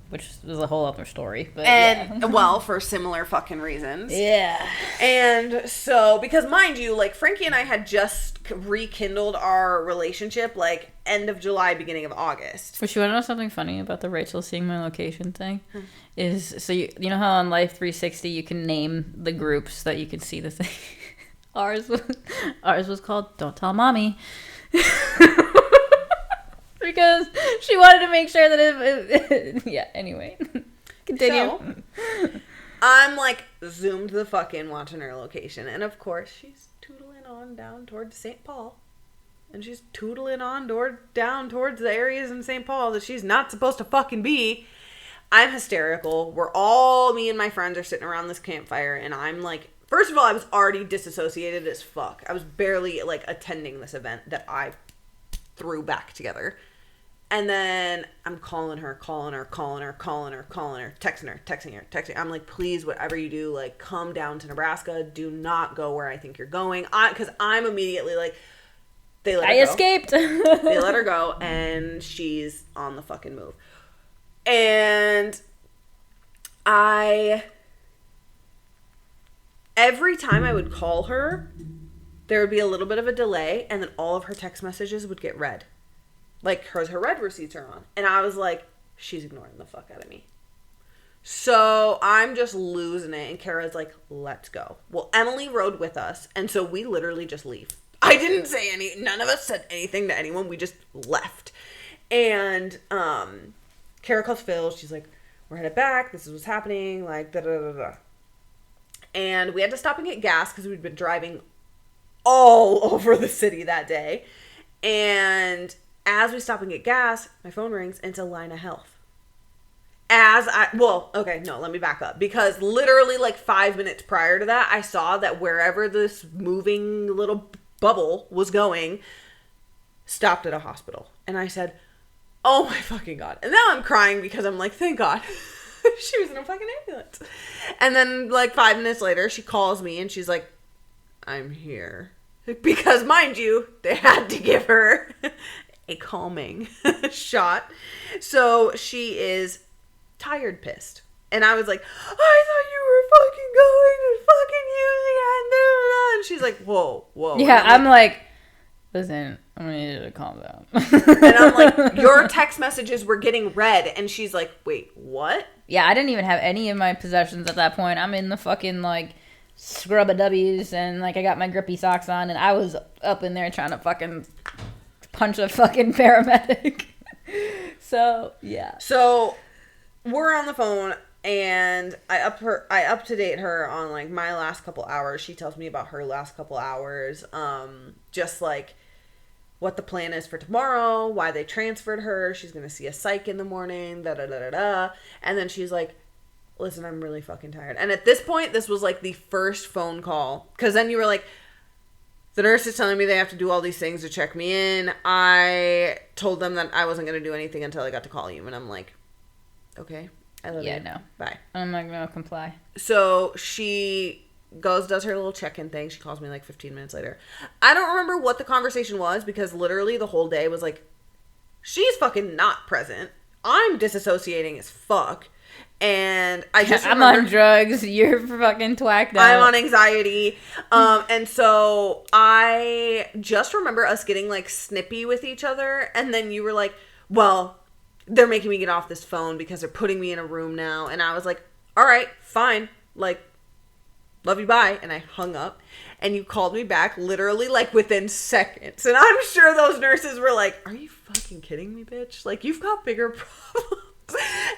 which was a whole other story. But and, well, for similar fucking reasons. Yeah. And so, because mind you, like, Frankie and I had just rekindled our relationship, like, end of July, beginning of August. Which, you want to know something funny about the Rachel seeing my location thing? Is, so you know how on Life 360 you can name the groups that you can see the thing? Ours was called Don't Tell Mommy. Because she wanted to make sure that it yeah, anyway. Continue. So, I'm like zoomed the fuck in watching her location. And of course, she's tootling on down towards St. Paul. And she's tootling on down towards the areas in St. Paul that she's not supposed to fucking be. I'm hysterical. Me and my friends are sitting around this campfire. And I'm like, first of all, I was already disassociated as fuck. I was barely like attending this event that I threw back together. And then I'm calling her, texting her. I'm like, please, whatever you do, like, come down to Nebraska. Do not go where I think you're going. Because I'm immediately like, they let her go. I escaped. They let her go, and she's on the fucking move. And every time I would call her, there would be a little bit of a delay, and then all of her text messages would get read. Like, her read receipts are on. And I was like, she's ignoring the fuck out of me. So I'm just losing it. And Kara's like, let's go. Well, Emily rode with us. And so we literally just leave. I didn't say none of us said anything to anyone. We just left. And Kara calls Phil. She's like, we're headed back. This is what's happening. Like, da-da-da-da. And we had to stop and get gas because we'd been driving all over the city that day. And as we stop and get gas, my phone rings, and it's Alina Health. Let me back up. Because literally like 5 minutes prior to that, I saw that wherever this moving little bubble was going, stopped at a hospital. And I said, oh my fucking God. And now I'm crying because I'm like, thank God. She was in a fucking ambulance. And then like 5 minutes later, she calls me and she's like, I'm here. Because mind you, they had to give her a calming shot. So she is tired pissed. And I was like, I thought you were fucking going to fucking use it. And she's like, whoa. Yeah, I'm like, listen, I'm going to need you to calm down. And I'm like, your text messages were getting read. And she's like, wait, what? Yeah, I didn't even have any of my possessions at that point. I'm in the fucking, like, scrub-a-w's and, like, I got my grippy socks on. And I was up in there trying to fucking punch a fucking paramedic. So, yeah. So, we're on the phone, and I up to date her on, like, my last couple hours. She tells me about her last couple hours. Just, like, what the plan is for tomorrow, why they transferred her. She's going to see a psych in the morning, da-da-da-da-da. And then she's like, listen, I'm really fucking tired. And at this point, this was, like, the first phone call. Because then you were like, the nurse is telling me they have to do all these things to check me in. I told them that I wasn't going to do anything until I got to call you. And I'm like, okay, I love you. Yeah, no. Bye. I'm not going to comply. So she does her little check-in thing. She calls me like 15 minutes later. I don't remember what the conversation was because literally the whole day was like, she's fucking not present. I'm disassociating as fuck. And I just I'm on drugs. You're fucking twacked out. I'm on anxiety. And so I just remember us getting like snippy with each other. And then you were like, well, they're making me get off this phone because they're putting me in a room now. And I was like, all right, fine. Like, love you, bye. And I hung up. And you called me back literally like within seconds. And I'm sure those nurses were like, are you fucking kidding me, bitch? Like, you've got bigger problems.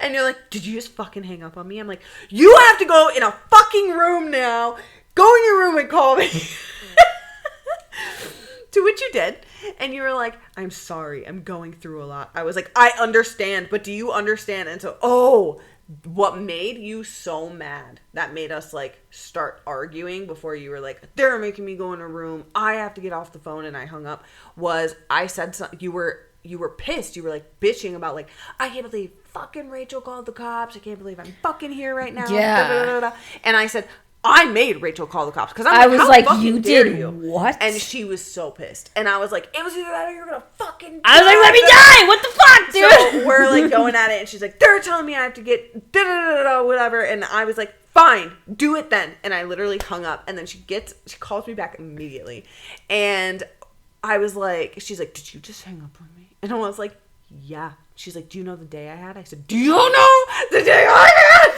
And you're like, did you just fucking hang up on me? I'm like, you have to go in a fucking room now. Go in your room and call me. To which you did. And you were like, I'm sorry. I'm going through a lot. I was like, I understand. But do you understand? And so, what made you so mad that made us like start arguing before you were like, they're making me go in a room, I have to get off the phone, and I hung up, was I said something. You were pissed. You were like bitching about like, I can't believe fucking Rachel called the cops. I can't believe I'm fucking here right now. Yeah. Da, da, da, da. And I said, I made Rachel call the cops because I was like, you did you? What? And she was so pissed. And I was like, it was either that or you're gonna fucking die. I was like, let me die! What the fuck, dude? So we're like going at it, and she's like, they're telling me I have to get da da da da whatever. And I was like, fine, do it then. And I literally hung up. And then she calls me back immediately, and I was like, she's like, did you just hang up on me? And I was like, yeah. She's like, do you know the day I had? I said, do you know the day I had?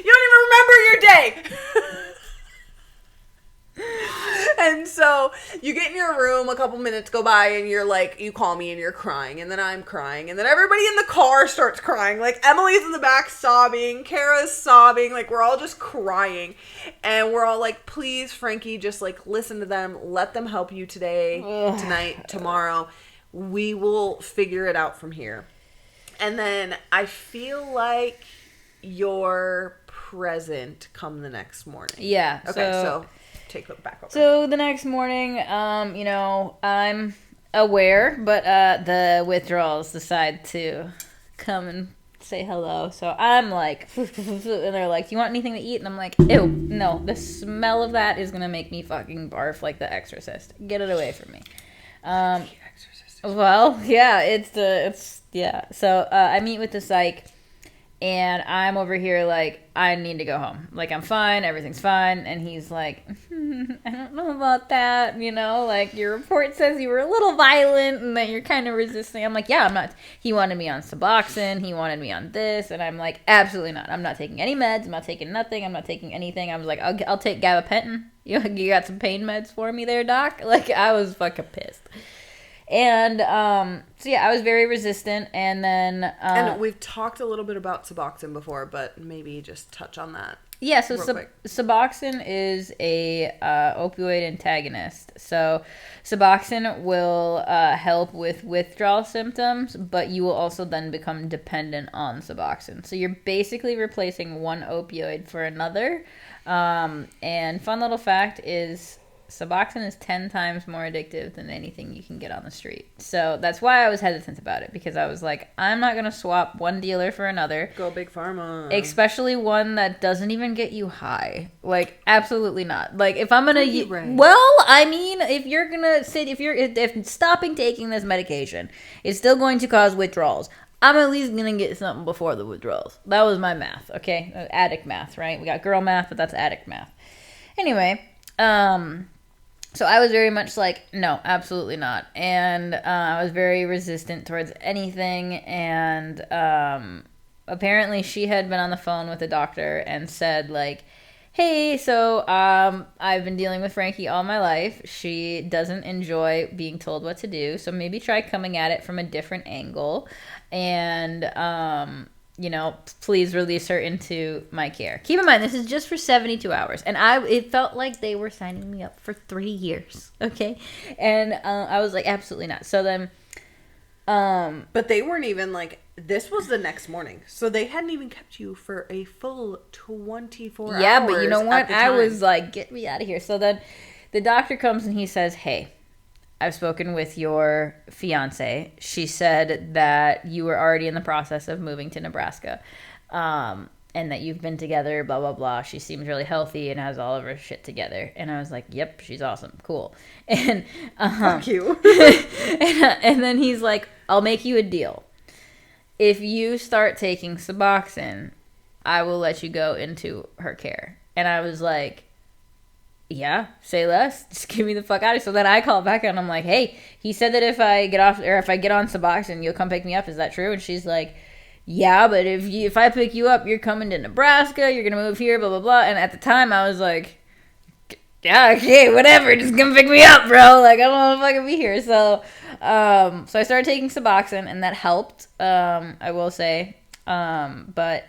You don't even remember your day. And so you get in your room, a couple minutes go by, and you're like, you call me and you're crying, and then I'm crying, and then everybody in the car starts crying. Like, Emily's in the back sobbing, Kara's sobbing, like, we're all just crying, and we're all like, please, Frankie, just like listen to them, let them help you today, tonight, tomorrow. We will figure it out from here. And then I feel like you're present come the next morning. Yeah. Okay, so take it back over. So the next morning, I'm aware, but the withdrawals decide to come and say hello. So I'm like, and they're like, you want anything to eat? And I'm like, ew, no, the smell of that is going to make me fucking barf like The Exorcist. Get it away from me. Well, yeah, yeah. So I meet with the psych, and I'm over here like, I need to go home. Like, I'm fine, everything's fine. And he's like, I don't know about that, like, your report says you were a little violent and that you're kind of resisting. I'm like, yeah, I'm not. He wanted me on Suboxone, he wanted me on this, and I'm like, absolutely not. I'm not taking any meds, I'm not taking nothing, I'm not taking anything. I was like, I'll take gabapentin. You got some pain meds for me there, doc? Like, I was fucking pissed. And, so yeah, I was very resistant, and then, and we've talked a little bit about Suboxone before, but maybe just touch on that. Yeah, so Suboxone is a opioid antagonist. So Suboxone will help with withdrawal symptoms, but you will also then become dependent on Suboxone. So you're basically replacing one opioid for another. And fun little fact is, Suboxone is 10 times more addictive than anything you can get on the street. So that's why I was hesitant about it, because I was like, I'm not going to swap one dealer for another. Go Big Pharma. Especially one that doesn't even get you high. Like, absolutely not. Like, if I'm going to... Well, I mean, if you're going to sit... If stopping taking this medication is still going to cause withdrawals, I'm at least going to get something before the withdrawals. That was my math, okay? Addict math, right? We got girl math, but that's addict math. Anyway, so I was very much like, no, absolutely not. And I was very resistant towards anything. And apparently she had been on the phone with the doctor and said, like, hey, so I've been dealing with Frankie all my life. She doesn't enjoy being told what to do. So maybe try coming at it from a different angle. And, please release her into my care. Keep in mind, this is just for 72 hours. And it felt like they were signing me up for 3 years. Okay? And I was like, absolutely not. So then... but they weren't even like... This was the next morning. So they hadn't even kept you for a full 24 hours. Yeah, but you know what? I was like, get me out of here. So then the doctor comes and he says, hey, I've spoken with your fiance. She said that you were already in the process of moving to Nebraska, and that you've been together, blah, blah, blah. She seems really healthy and has all of her shit together. And I was like, yep, she's awesome. Cool. And fuck you. and then he's like, I'll make you a deal. If you start taking Suboxone, I will let you go into her care. And I was like, yeah, say less. Just get me the fuck out of here. So then I call back and I'm like, hey, he said that if I get on Suboxone, you'll come pick me up. Is that true? And she's like, yeah, but if I pick you up, you're coming to Nebraska, you're gonna move here, blah blah blah. And at the time, I was like, yeah, okay, whatever, just come pick me up, bro. Like, I don't know if I can be here. So I started taking Suboxone, and that helped. I will say, but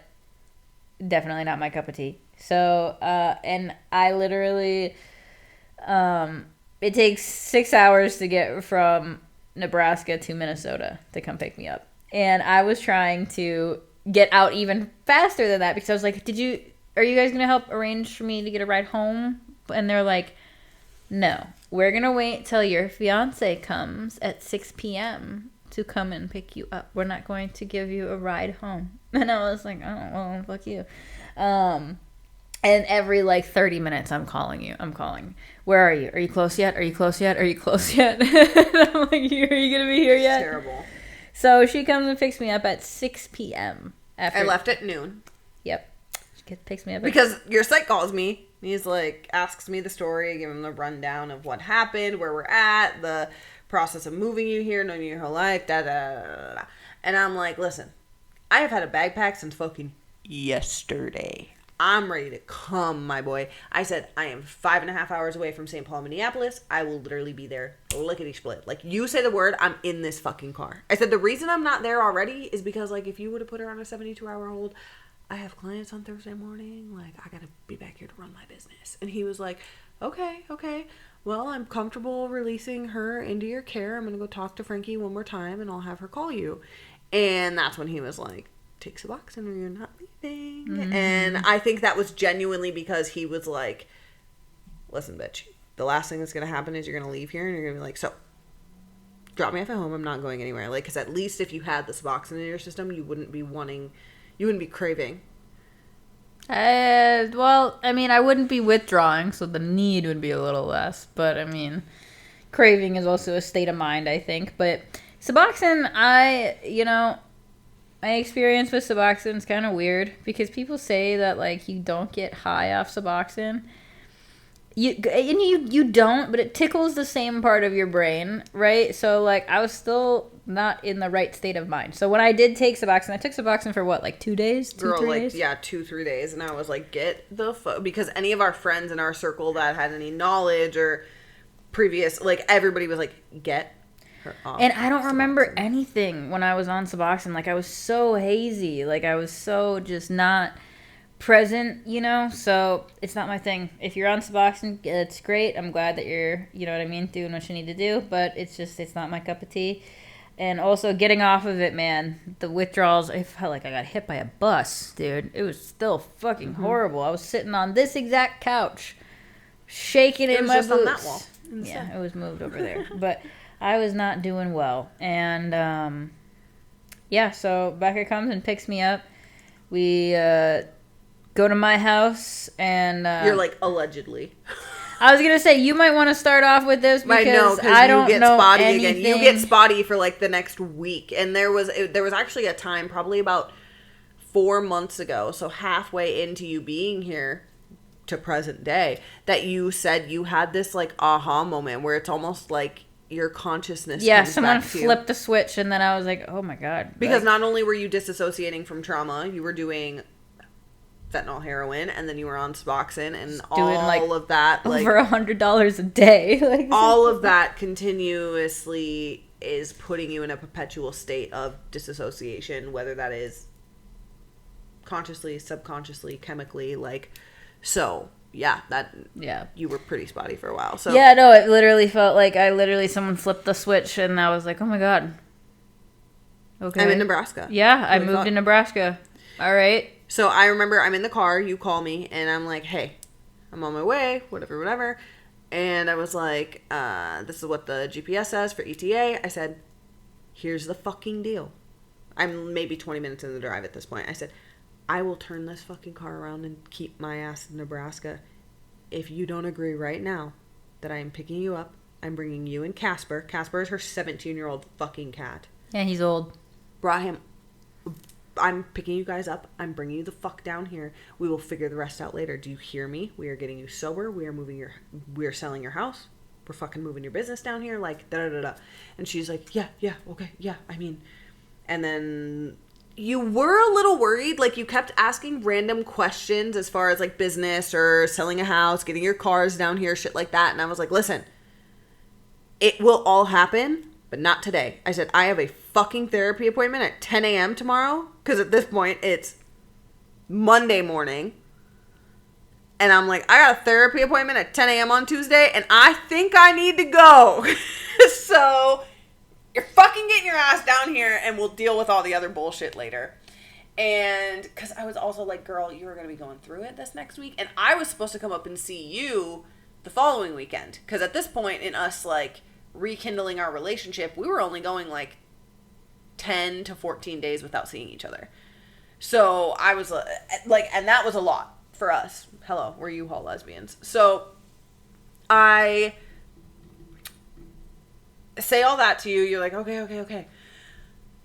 definitely not my cup of tea. So and I literally, it takes 6 hours to get from Nebraska to Minnesota to come pick me up. And I was trying to get out even faster than that because I was like, are you guys going to help arrange for me to get a ride home? And they're like, no, we're going to wait till your fiance comes at 6 p.m. to come and pick you up. We're not going to give you a ride home. And I was like, oh, well, fuck you. And every 30 minutes, I'm calling you. Where are you? Are you close yet? Are you close yet? Are you close yet? And I'm like, are you going to be here yet? Terrible. So she comes and picks me up at 6 p.m. I left at noon. Yep. She picks me up. Because your psych calls me. He's asks me the story, give him the rundown of what happened, where we're at, the process of moving you here, knowing you your whole life, da da da da. And I'm like, listen, I have had a bag packed since fucking yesterday. I'm ready to come, my boy. I said, I am 5.5 hours away from St. Paul, Minneapolis. I will literally be there lickety split. You say the word, I'm in this fucking car. I said, the reason I'm not there already is because, if you would have put her on a 72-hour hold, I have clients on Thursday morning. I got to be back here to run my business. And he was like, okay. Well, I'm comfortable releasing her into your care. I'm going to go talk to Frankie one more time, and I'll have her call you. And that's when he was like, take Suboxone or you're not leaving. Mm-hmm. And I think that was genuinely because he was like, listen, bitch, the last thing that's going to happen is you're going to leave here and you're going to be like, so, drop me off at home. I'm not going anywhere. Because at least if you had the Suboxone in your system, you wouldn't be craving. Well, I wouldn't be withdrawing, so the need would be a little less. But, craving is also a state of mind, I think. But Suboxone, my experience with Suboxone is kind of weird because people say that you don't get high off Suboxone. You don't, but it tickles the same part of your brain, right? So I was still not in the right state of mind. So when I did take Suboxone, I took Suboxone for 2 days? 3 days? Yeah, 2-3 days. And I was like, get the fuck, because any of our friends in our circle that had any knowledge or previous, everybody was like, get her off. And I don't remember anything when I was on Suboxone. I was so hazy. I was so just not present, so it's not my thing. If you're on Suboxone, it's great. I'm glad that you're, doing what you need to do, but it's not my cup of tea. And also getting off of it, man, the withdrawals, I felt like I got hit by a bus, dude. It was still fucking horrible. I was sitting on this exact couch, shaking in my boots. On that wall. Yeah, it was moved over there. But I was not doing well. And, so Becca comes and picks me up. We, go to my house and you're allegedly. I was gonna say you might want to start off with this because I don't know anything. You get spotty for the next week, and there was actually a time probably about 4 months ago, so halfway into you being here to present day, that you said you had this aha moment where it's almost like your consciousness. Yeah, someone flipped the switch, and then I was like, oh my god! Because not only were you disassociating from trauma, you were doing fentanyl heroin, and then you were on Suboxone, and all of that over $100 a day. All of that continuously is putting you in a perpetual state of disassociation, whether that is consciously, subconsciously, chemically, so yeah, you were pretty spotty for a while. So yeah, no, it literally felt like someone flipped the switch, and I was like, oh my god, okay, I'm in Nebraska. Yeah, I moved to Nebraska. All right. So I remember I'm in the car, you call me, and I'm like, hey, I'm on my way, whatever. And I was like, this is what the GPS says for ETA. I said, here's the fucking deal. I'm maybe 20 minutes in the drive at this point. I said, I will turn this fucking car around and keep my ass in Nebraska if you don't agree right now that I am picking you up. I'm bringing you and Casper. Casper is her 17-year-old fucking cat. Yeah, he's old. Brought him. I'm picking you guys up. I'm bringing you the fuck down here. We will figure the rest out later. Do you hear me? We are getting you sober. We are selling your house. We're fucking moving your business down here. Da da da da. And she's like, yeah, okay, yeah. And then you were a little worried. Like, you kept asking random questions as far as, like, business or selling a house, getting your cars down here, shit like that. And I was like, listen, it will all happen, but not today. I said, I have a fucking therapy appointment at 10 a.m. tomorrow. Because at this point, it's Monday morning. And I'm like, I got a therapy appointment at 10 a.m. on Tuesday, and I think I need to go. So you're fucking getting your ass down here, and we'll deal with all the other bullshit later. And because I was also like, girl, you were going to be going through it this next week. And I was supposed to come up and see you the following weekend. Because at this point in us, like, rekindling our relationship, we were only going, like, 10 to 14 days without seeing each other. So I was like, and that was a lot for us. Hello, we're U-Haul lesbians. So I say all that to you. You're like, okay.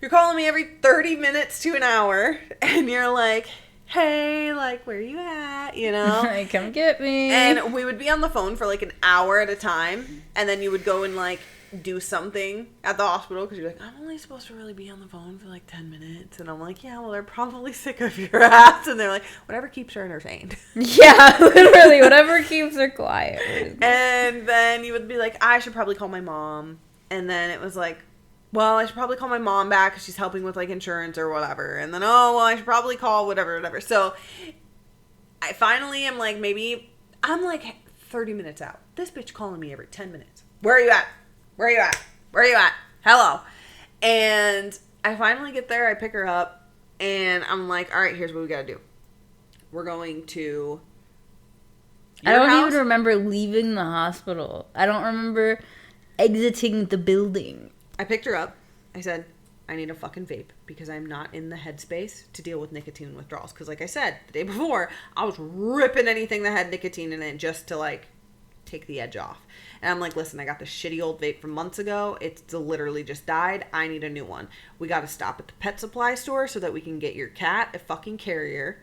You're calling me every 30 minutes to an hour. And you're like, hey, like, where you at? You know? Like, come get me. And we would be on the phone for like an hour at a time. And then you would go and like do something at the hospital. Because you're like, I'm only supposed to really be on the phone for like 10 minutes. And I'm like, yeah, well, they're probably sick of your ass. And they're like, whatever keeps her entertained. Yeah, literally, whatever keeps her quiet. And then you would be like, I should probably call my mom. And then it was like, well, I should probably call my mom back because she's helping with, like, insurance or whatever. And then, oh, well, I should probably call whatever. So I finally am like, maybe, I'm like 30 minutes out. This bitch calling me every 10 minutes. Where are you at? Where are you at? Where are you at? Hello. And I finally get there. I pick her up. And I'm like, all right, here's what we got to do. We're going to I don't even remember leaving the hospital. I don't remember exiting the building. I picked her up. I said, I need a fucking vape because I'm not in the headspace to deal with nicotine withdrawals. Because like I said, the day before, I was ripping anything that had nicotine in it just to like take the edge off. And I'm like, listen, I got this shitty old vape from months ago. It's literally just died. I need a new one. We got to stop at the pet supply store so that we can get your cat a fucking carrier.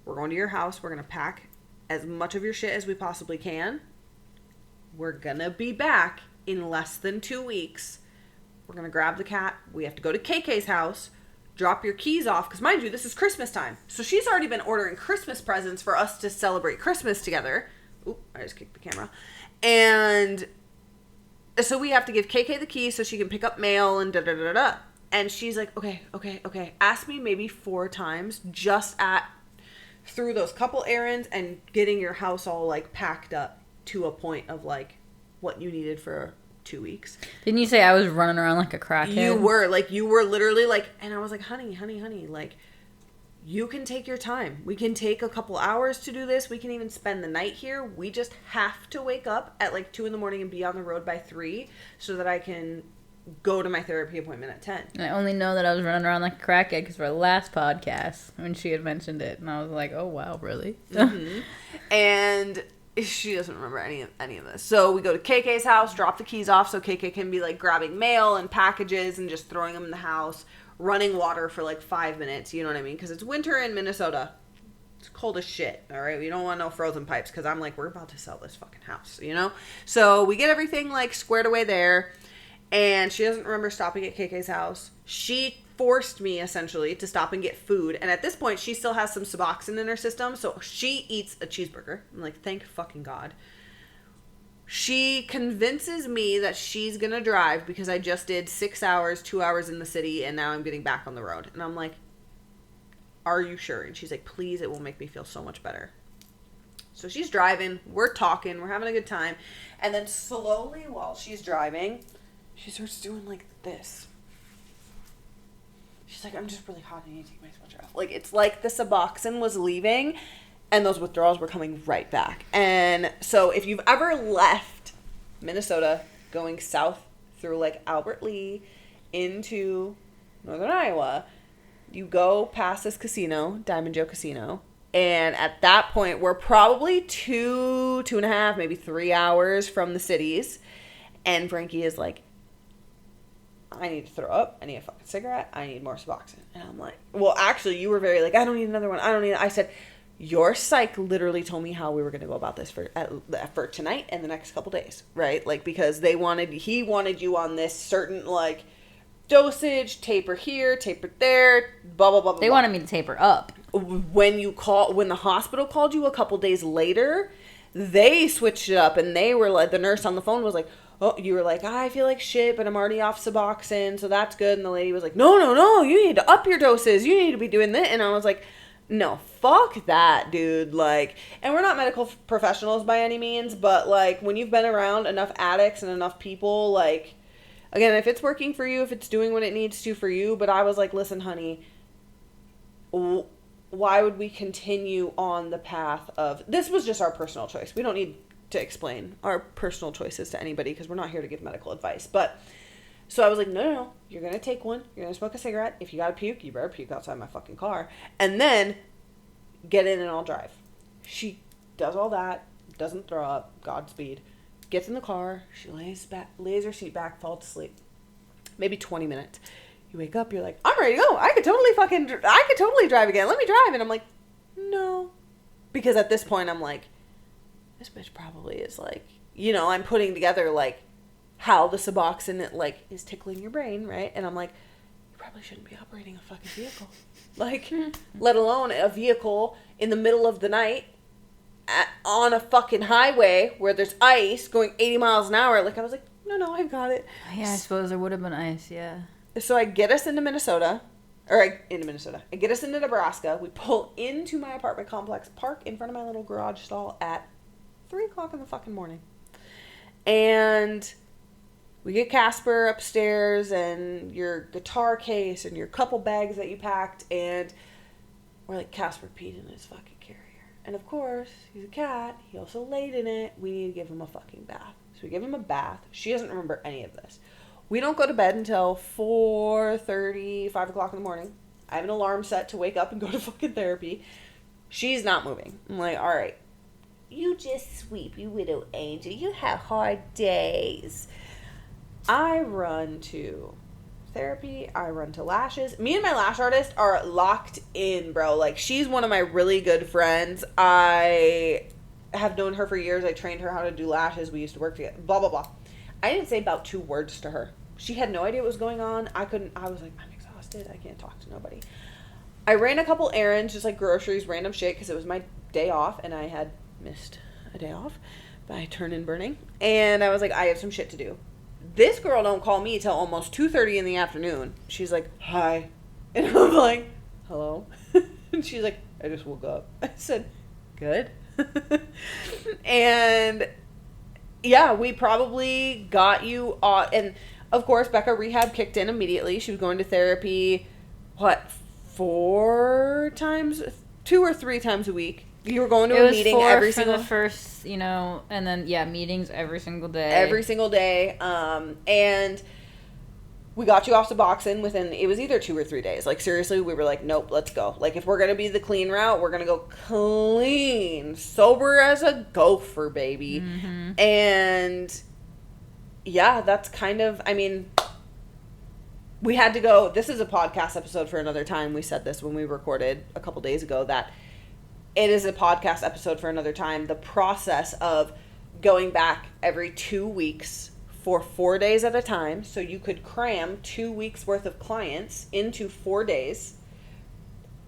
We're going to your house. We're going to pack as much of your shit as we possibly can. We're going to be back in less than 2 weeks. We're going to grab the cat. We have to go to KK's house, drop your keys off. Because mind you, this is Christmas time. So she's already been ordering Christmas presents for us to celebrate Christmas together. Oop, I just kicked the camera. And so we have to give KK the keys so she can pick up mail and da-da-da-da. And she's like, okay. Ask me maybe 4 times just through those couple errands and getting your house all like packed up to a point of like what you needed for 2 weeks. Didn't you say I was running around like a crackhead? You were literally like, and I was like, honey, like, you can take your time. We can take a couple hours to do this. We can even spend the night here. We just have to wake up at like 2 a.m. and be on the road by 3 so that I can go to my therapy appointment at 10. I only know that I was running around like a crackhead because of our last podcast when she had mentioned it. And I was like, oh, wow, really? Mm-hmm. And she doesn't remember any of this. So we go to KK's house, drop the keys off so KK can be like grabbing mail and packages and just throwing them in the house, running water for like 5 minutes, you know what I mean? Because it's winter in Minnesota. It's cold as shit, all right? We don't want no frozen pipes because I'm like, we're about to sell this fucking house, you know? So we get everything like squared away there, and she doesn't remember stopping at KK's house. She forced me essentially to stop and get food, and at this point she still has some Suboxone in her system, so she eats a cheeseburger. I'm like, thank fucking God. She convinces me that she's gonna drive because I just did 6 hours, 2 hours in the city, and now I'm getting back on the road. And I'm like, are you sure? And she's like, please, it will make me feel so much better. So she's driving, we're talking, we're having a good time, and then slowly while she's driving, she starts doing like this. She's like, I'm just really hot. I need to take my sweatshirt off. Like, it's like the Suboxone was leaving and those withdrawals were coming right back. And so if you've ever left Minnesota going south through like Albert Lee into northern Iowa, you go past this casino, Diamond Joe Casino. And at that point, we're probably 2.5, maybe 3 hours from the cities. And Frankie is like, I need to throw up. I need a fucking cigarette. I need more Suboxone. And I'm like, well, actually, you were very like, I don't need another one. I said, your psych literally told me how we were going to go about this for tonight and the next couple days, right? Like, because he wanted you on this certain, like, dosage, taper here, taper there, blah, blah, blah, blah. They wanted me to taper up. When the hospital called you a couple days later, they switched it up, and they were like, the nurse on the phone was like, oh, you were like, I feel like shit, but I'm already off Suboxone, so that's good. And the lady was like, no, you need to up your doses. You need to be doing this. And I was like, no, fuck that, dude. Like, and we're not medical professionals by any means, but like, when you've been around enough addicts and enough people, like, again, if it's working for you, if it's doing what it needs to for you, but I was like, listen, honey, why would we continue on the path of, this was just our personal choice. We don't need to explain our personal choices to anybody because we're not here to give medical advice. But so I was like, no, you're going to take one. You're going to smoke a cigarette. If you got to puke, you better puke outside my fucking car. And then get in and I'll drive. She does all that, doesn't throw up, Godspeed. Gets in the car, she lays her seat back, falls asleep. Maybe 20 minutes. You wake up, you're like, I'm ready to go. I could totally drive again. Let me drive. And I'm like, no. Because at this point, I'm like, this bitch probably is like, you know, I'm putting together like how the Suboxone like is tickling your brain, right? And I'm like, you probably shouldn't be operating a fucking vehicle. Like, let alone a vehicle in the middle of the night on a fucking highway where there's ice going 80 miles an hour. Like, I was like, no, I've got it. Yeah, I suppose there would have been ice, yeah. So I get us into Minnesota. I get us into Nebraska. We pull into my apartment complex, park in front of my little garage stall at 3 o'clock in the fucking morning. And we get Casper upstairs and your guitar case and your couple bags that you packed. And we're like, Casper peed in his fucking carrier. And of course, he's a cat. He also laid in it. We need to give him a fucking bath. So we give him a bath. She doesn't remember any of this. We don't go to bed until 4:30, 5 o'clock in the morning. I have an alarm set to wake up and go to fucking therapy. She's not moving. I'm like, all right. You just sweep, you widow angel. You have hard days. I run to therapy. I run to lashes. Me and my lash artist are locked in, bro. Like, she's one of my really good friends. I have known her for years. I trained her how to do lashes. We used to work together. Blah, blah, blah. I didn't say about 2 words to her. She had no idea what was going on. I was like, I'm exhausted. I can't talk to nobody. I ran a couple errands, just like groceries, random shit, because it was my day off, and I had missed a day off by turn and burning. And I was like, I have some shit to do. This girl don't call me till almost 2:30 in the afternoon. She's like, hi. And I'm like, hello? And she's like, I just woke up. I said, good. And yeah, we probably got you on. And of course, Becca rehab kicked in immediately. She was going to therapy, 4 times, 2 or 3 times a week. You were going to a meeting every single the first, and then meetings every single day. Every single day. And we got you off Suboxone within, it was either 2 or 3 days. Like, seriously, we were like, nope, let's go. Like, if we're going to be the clean route, we're going to go clean. Sober as a gopher, baby. Mm-hmm. And yeah, that's kind of, we had to go, this is a podcast episode for another time. We said this when we recorded a couple days ago, that it is a podcast episode for another time. The process of going back every 2 weeks for 4 days at a time. So you could cram 2 weeks worth of clients into 4 days.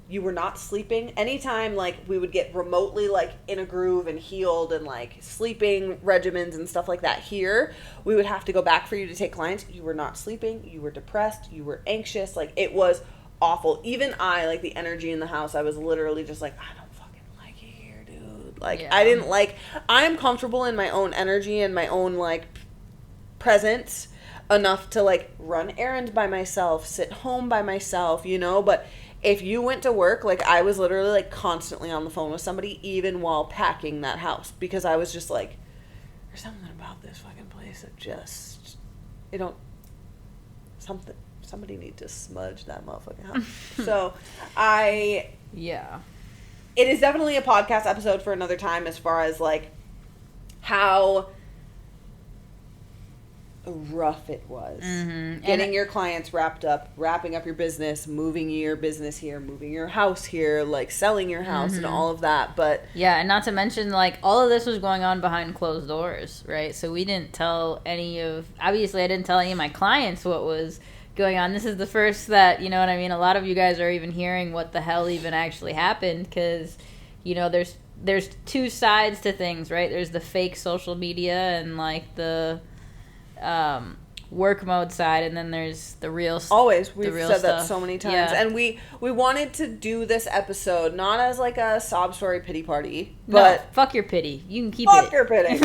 You were not sleeping. Anytime, like, we would get remotely, like, in a groove and healed and, like, sleeping regimens and stuff like that here, we would have to go back for you to take clients. You were not sleeping. You were depressed. You were anxious. Like, it was awful. Even I, like, the energy in the house, I was literally just like, I don't fucking like it here, dude. Like, yeah. I didn't like, I'm comfortable in my own energy and my own, like, presence enough to, like, run errands by myself, sit home by myself, but if you went to work, like, I was literally, like, constantly on the phone with somebody, even while packing that house, because I was just like, there's something about this fucking place that just, somebody need to smudge that motherfucking house. So, yeah. It is definitely a podcast episode for another time, as far as, like, how rough it was. Mm-hmm. Getting your clients wrapped up, wrapping up your business, moving your business here, moving your house here, like, selling your house, mm-hmm. and all of that. But yeah, and not to mention, like, all of this was going on behind closed doors, right? So we didn't tell obviously I didn't tell any of my clients what was going on. This is the first that, you know what I mean, a lot of you guys are even hearing what the hell even actually happened, because, you know, there's two sides to things, right? There's the fake social media and, like, the work mode side, and then there's the real always we've said stuff. That so many times. And we wanted to do this episode not as like a sob story pity party, but no, fuck your pity, you can keep fuck it. your pity.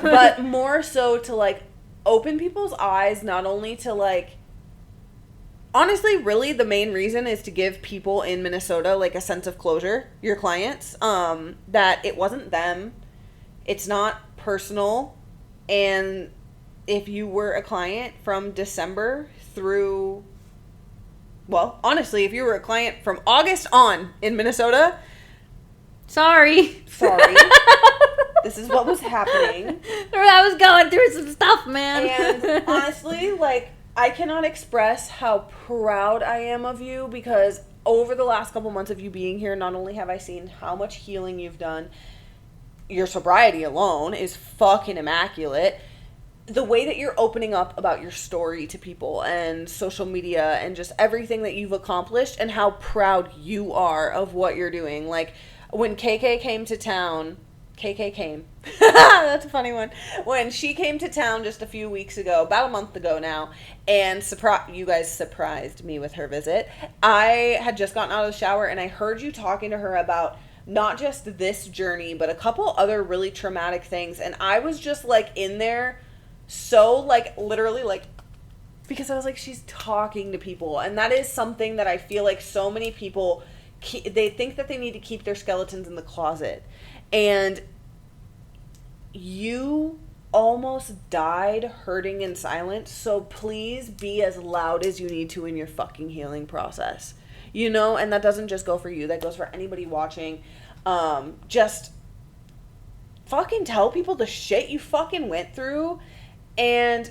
But more so to like open people's eyes, not only to like, honestly, really the main reason is to give people in Minnesota like a sense of closure, your clients, that it wasn't them, it's not personal. And if you were a client from December through, well, honestly, if you were a client from August on in Minnesota, sorry. This is what was happening. I was going through some stuff, man. And honestly, like, I cannot express how proud I am of you, because over the last couple months of you being here, not only have I seen how much healing you've done, your sobriety alone is fucking immaculate. The way that you're opening up about your story to people and social media and just everything that you've accomplished, and how proud you are of what you're doing. Like, when KK came to town, that's a funny one. When she came to town just a few weeks ago, about a month ago now, and you guys surprised me with her visit. I had just gotten out of the shower and I heard you talking to her about not just this journey, but a couple other really traumatic things. And I was just like in there, so like literally like, because I was like, she's talking to people. And that is something that I feel like so many people, they think that they need to keep their skeletons in the closet. And you almost died hurting in silence. So please be as loud as you need to in your fucking healing process. You know, and that doesn't just go for you. That goes for anybody watching. Just fucking tell people the shit you fucking went through and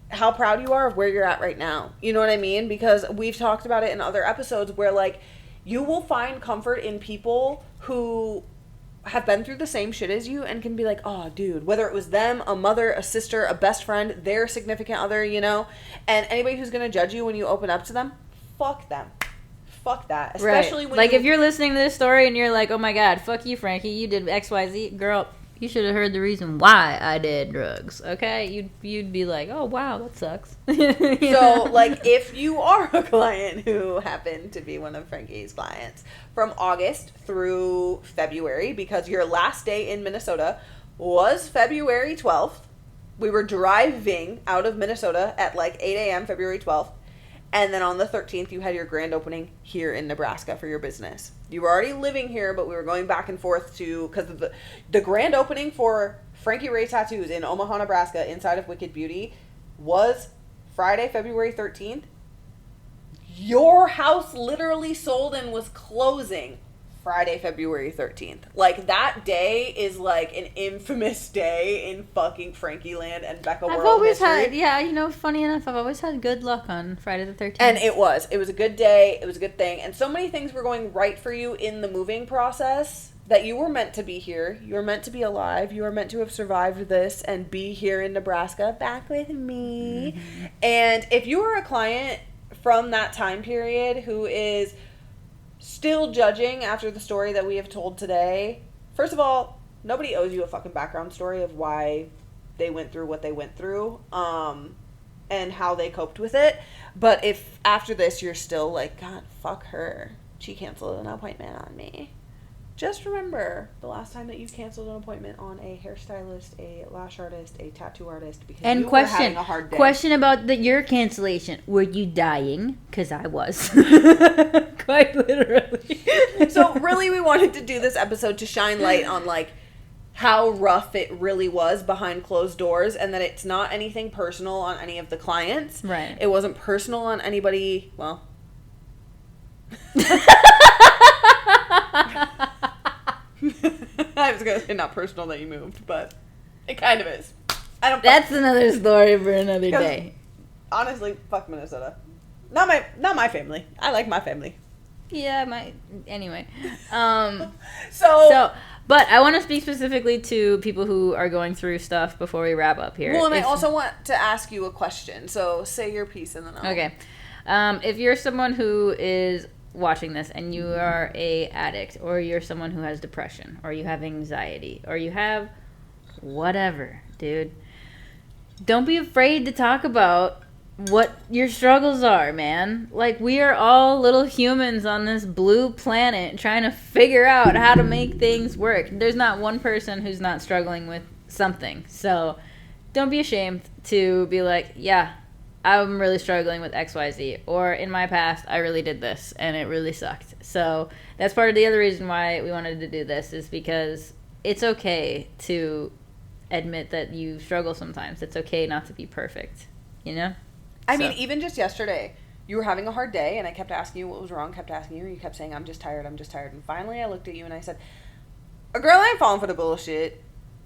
how proud you are of where you're at right now. You know what I mean? Because we've talked about it in other episodes where, like, you will find comfort in people who have been through the same shit as you and can be like, oh, dude, whether it was them, a mother, a sister, a best friend, their significant other, you know, and anybody who's going to judge you when you open up to them, fuck them. Fuck that. Especially when like, if you're listening to this story and you're like, oh my God, fuck you, Frankie, you did XYZ, girl, you should have heard the reason why I did drugs, okay? You'd be like, oh, wow, that sucks. So, like, if you are a client who happened to be one of Frankie's clients from August through February, because your last day in Minnesota was February 12th. We were driving out of Minnesota at, like, 8 a.m. February 12th. And then on the 13th, you had your grand opening here in Nebraska for your business. You were already living here, but we were going back and forth because of the grand opening for Frankie Ray Tattoos in Omaha, Nebraska, inside of Wicked Beauty, was Friday, February 13th. Your house literally sold and was closing Friday, February 13th. Like, that day is like an infamous day in fucking Frankie land and Becca world. I've always history. had, yeah, you know, funny enough, I've always had good luck on Friday the 13th. And it was a good day. It was a good thing. And so many things were going right for you in the moving process that you were meant to be here. You were meant to be alive. You were meant to have survived this and be here in Nebraska back with me. Mm-hmm. And if you are a client from that time period who is still judging after the story that we have told today, first of all, nobody owes you a fucking background story of why they went through what they went through, and how they coped with it. But if after this you're still like, God, fuck her, she canceled an appointment on me, just remember the last time that you canceled an appointment on a hairstylist, a lash artist, a tattoo artist, because you were having a hard day. Question about your cancellation. Were you dying? Because I was. Quite literally. So really we wanted to do this episode to shine light on, like, how rough it really was behind closed doors, and that it's not anything personal on any of the clients. Right. It wasn't personal on anybody, well... I was going to say not personal that you moved, but it kind of is. That's another story for another day. Honestly, fuck Minnesota. Not my family. I like my family. Yeah, anyway. So, but I want to speak specifically to people who are going through stuff before we wrap up here. Well, and I also want to ask you a question. So say your piece and then I'll... Okay. If you're someone who is watching this and you are a addict, or you're someone who has depression, or you have anxiety, or you have whatever, dude, don't be afraid to talk about what your struggles are, man. Like, we are all little humans on this blue planet trying to figure out how to make things work. There's not one person who's not struggling with something. So don't be ashamed to be like, yeah, I'm really struggling with XYZ, or in my past I really did this and it really sucked. So that's part of the other reason why we wanted to do this, is because it's okay to admit that you struggle sometimes. It's okay not to be perfect, you know? I mean, even just yesterday, you were having a hard day, and I kept asking you what was wrong, kept asking you, and you kept saying, I'm just tired. And finally I looked at you and I said, girl, I ain't falling for the bullshit.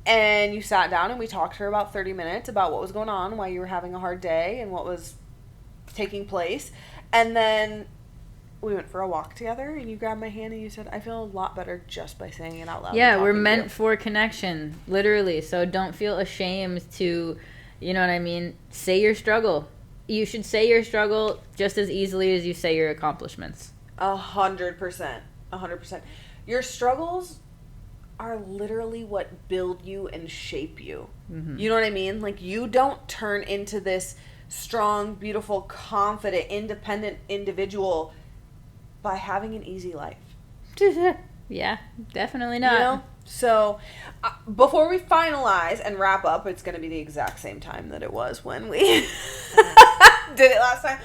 And you sat down and we talked for about 30 minutes about what was going on, why you were having a hard day, and what was taking place. And then we went for a walk together, and you grabbed my hand and you said, I feel a lot better just by saying it out loud. Yeah, we're meant for connection, literally. So don't feel ashamed to, you know what I mean, say your struggle. You should say your struggle just as easily as you say your accomplishments. 100%. 100%. Your struggles are literally what build you and shape you. Mm-hmm. You know what I mean? Like, you don't turn into this strong, beautiful, confident, independent individual by having an easy life. Yeah, definitely not. You know? So, before we finalize and wrap up, it's going to be the exact same time that it was when we did it last time.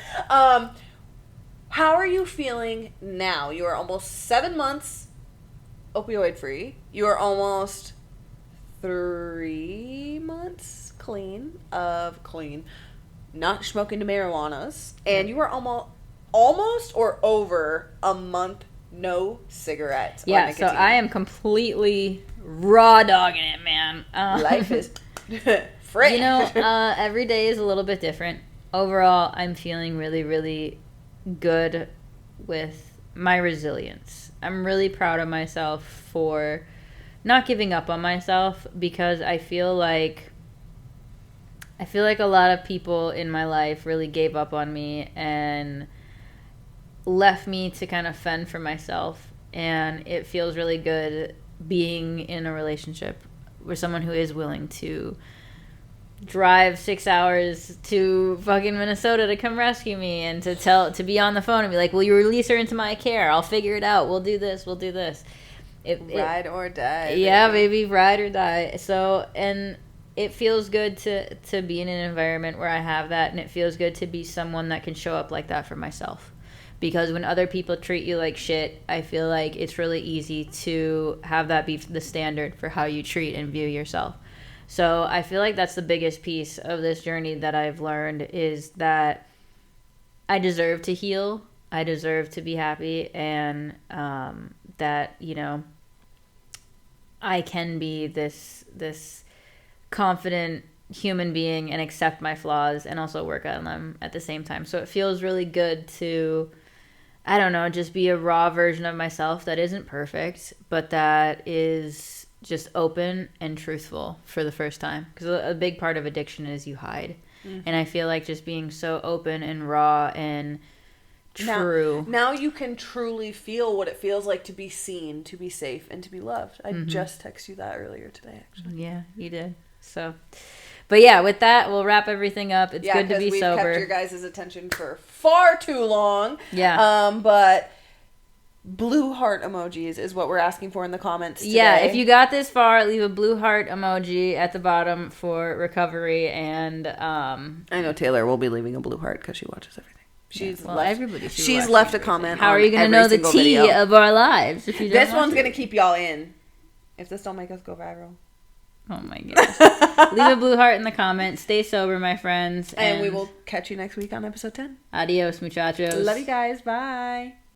How are you feeling now? You are almost 7 months opioid free. You are almost 3 months clean, not smoking the marijuanas, and you are almost or over a month no cigarettes. Yeah, so I am completely raw dogging it, man. Life is free. You know, every day is a little bit different. Overall, I'm feeling really, really good with my resilience. I'm really proud of myself for not giving up on myself, because I feel like a lot of people in my life really gave up on me and left me to kind of fend for myself. And it feels really good being in a relationship with someone who is willing to drive 6 hours to fucking Minnesota to come rescue me, and to be on the phone and be like, will you release her into my care? I'll figure it out. We'll do this. Ride or die. Yeah, baby, ride or die. So, and it feels good to be in an environment where I have that, and it feels good to be someone that can show up like that for myself. Because when other people treat you like shit, I feel like it's really easy to have that be the standard for how you treat and view yourself. So I feel like that's the biggest piece of this journey that I've learned, is that I deserve to heal. I deserve to be happy, and that, you know, I can be this confident human being and accept my flaws and also work on them at the same time. So it feels really good to, I don't know, just be a raw version of myself that isn't perfect, but that is just open and truthful for the first time. Because a big part of addiction is you hide. Mm-hmm. And I feel like just being so open and raw and true. Now you can truly feel what it feels like to be seen, to be safe, and to be loved. I just texted you that earlier today, actually. Yeah, you did. So, but yeah, with that, we'll wrap everything up. It's good to be sober. We've kept your guys' attention for far too long. Yeah. But blue heart emojis is what we're asking for in the comments today. Yeah, if you got this far, leave a blue heart emoji at the bottom for recovery. And I know Taylor will be leaving a blue heart because she watches everything. She's left a comment. How are you going to know the tea of our lives if you don't? This one's going to keep y'all in. If this don't make us go viral. Oh my goodness. Leave a blue heart in the comments. Stay sober, my friends. And we will catch you next week on episode 10. Adios, muchachos. Love you guys. Bye.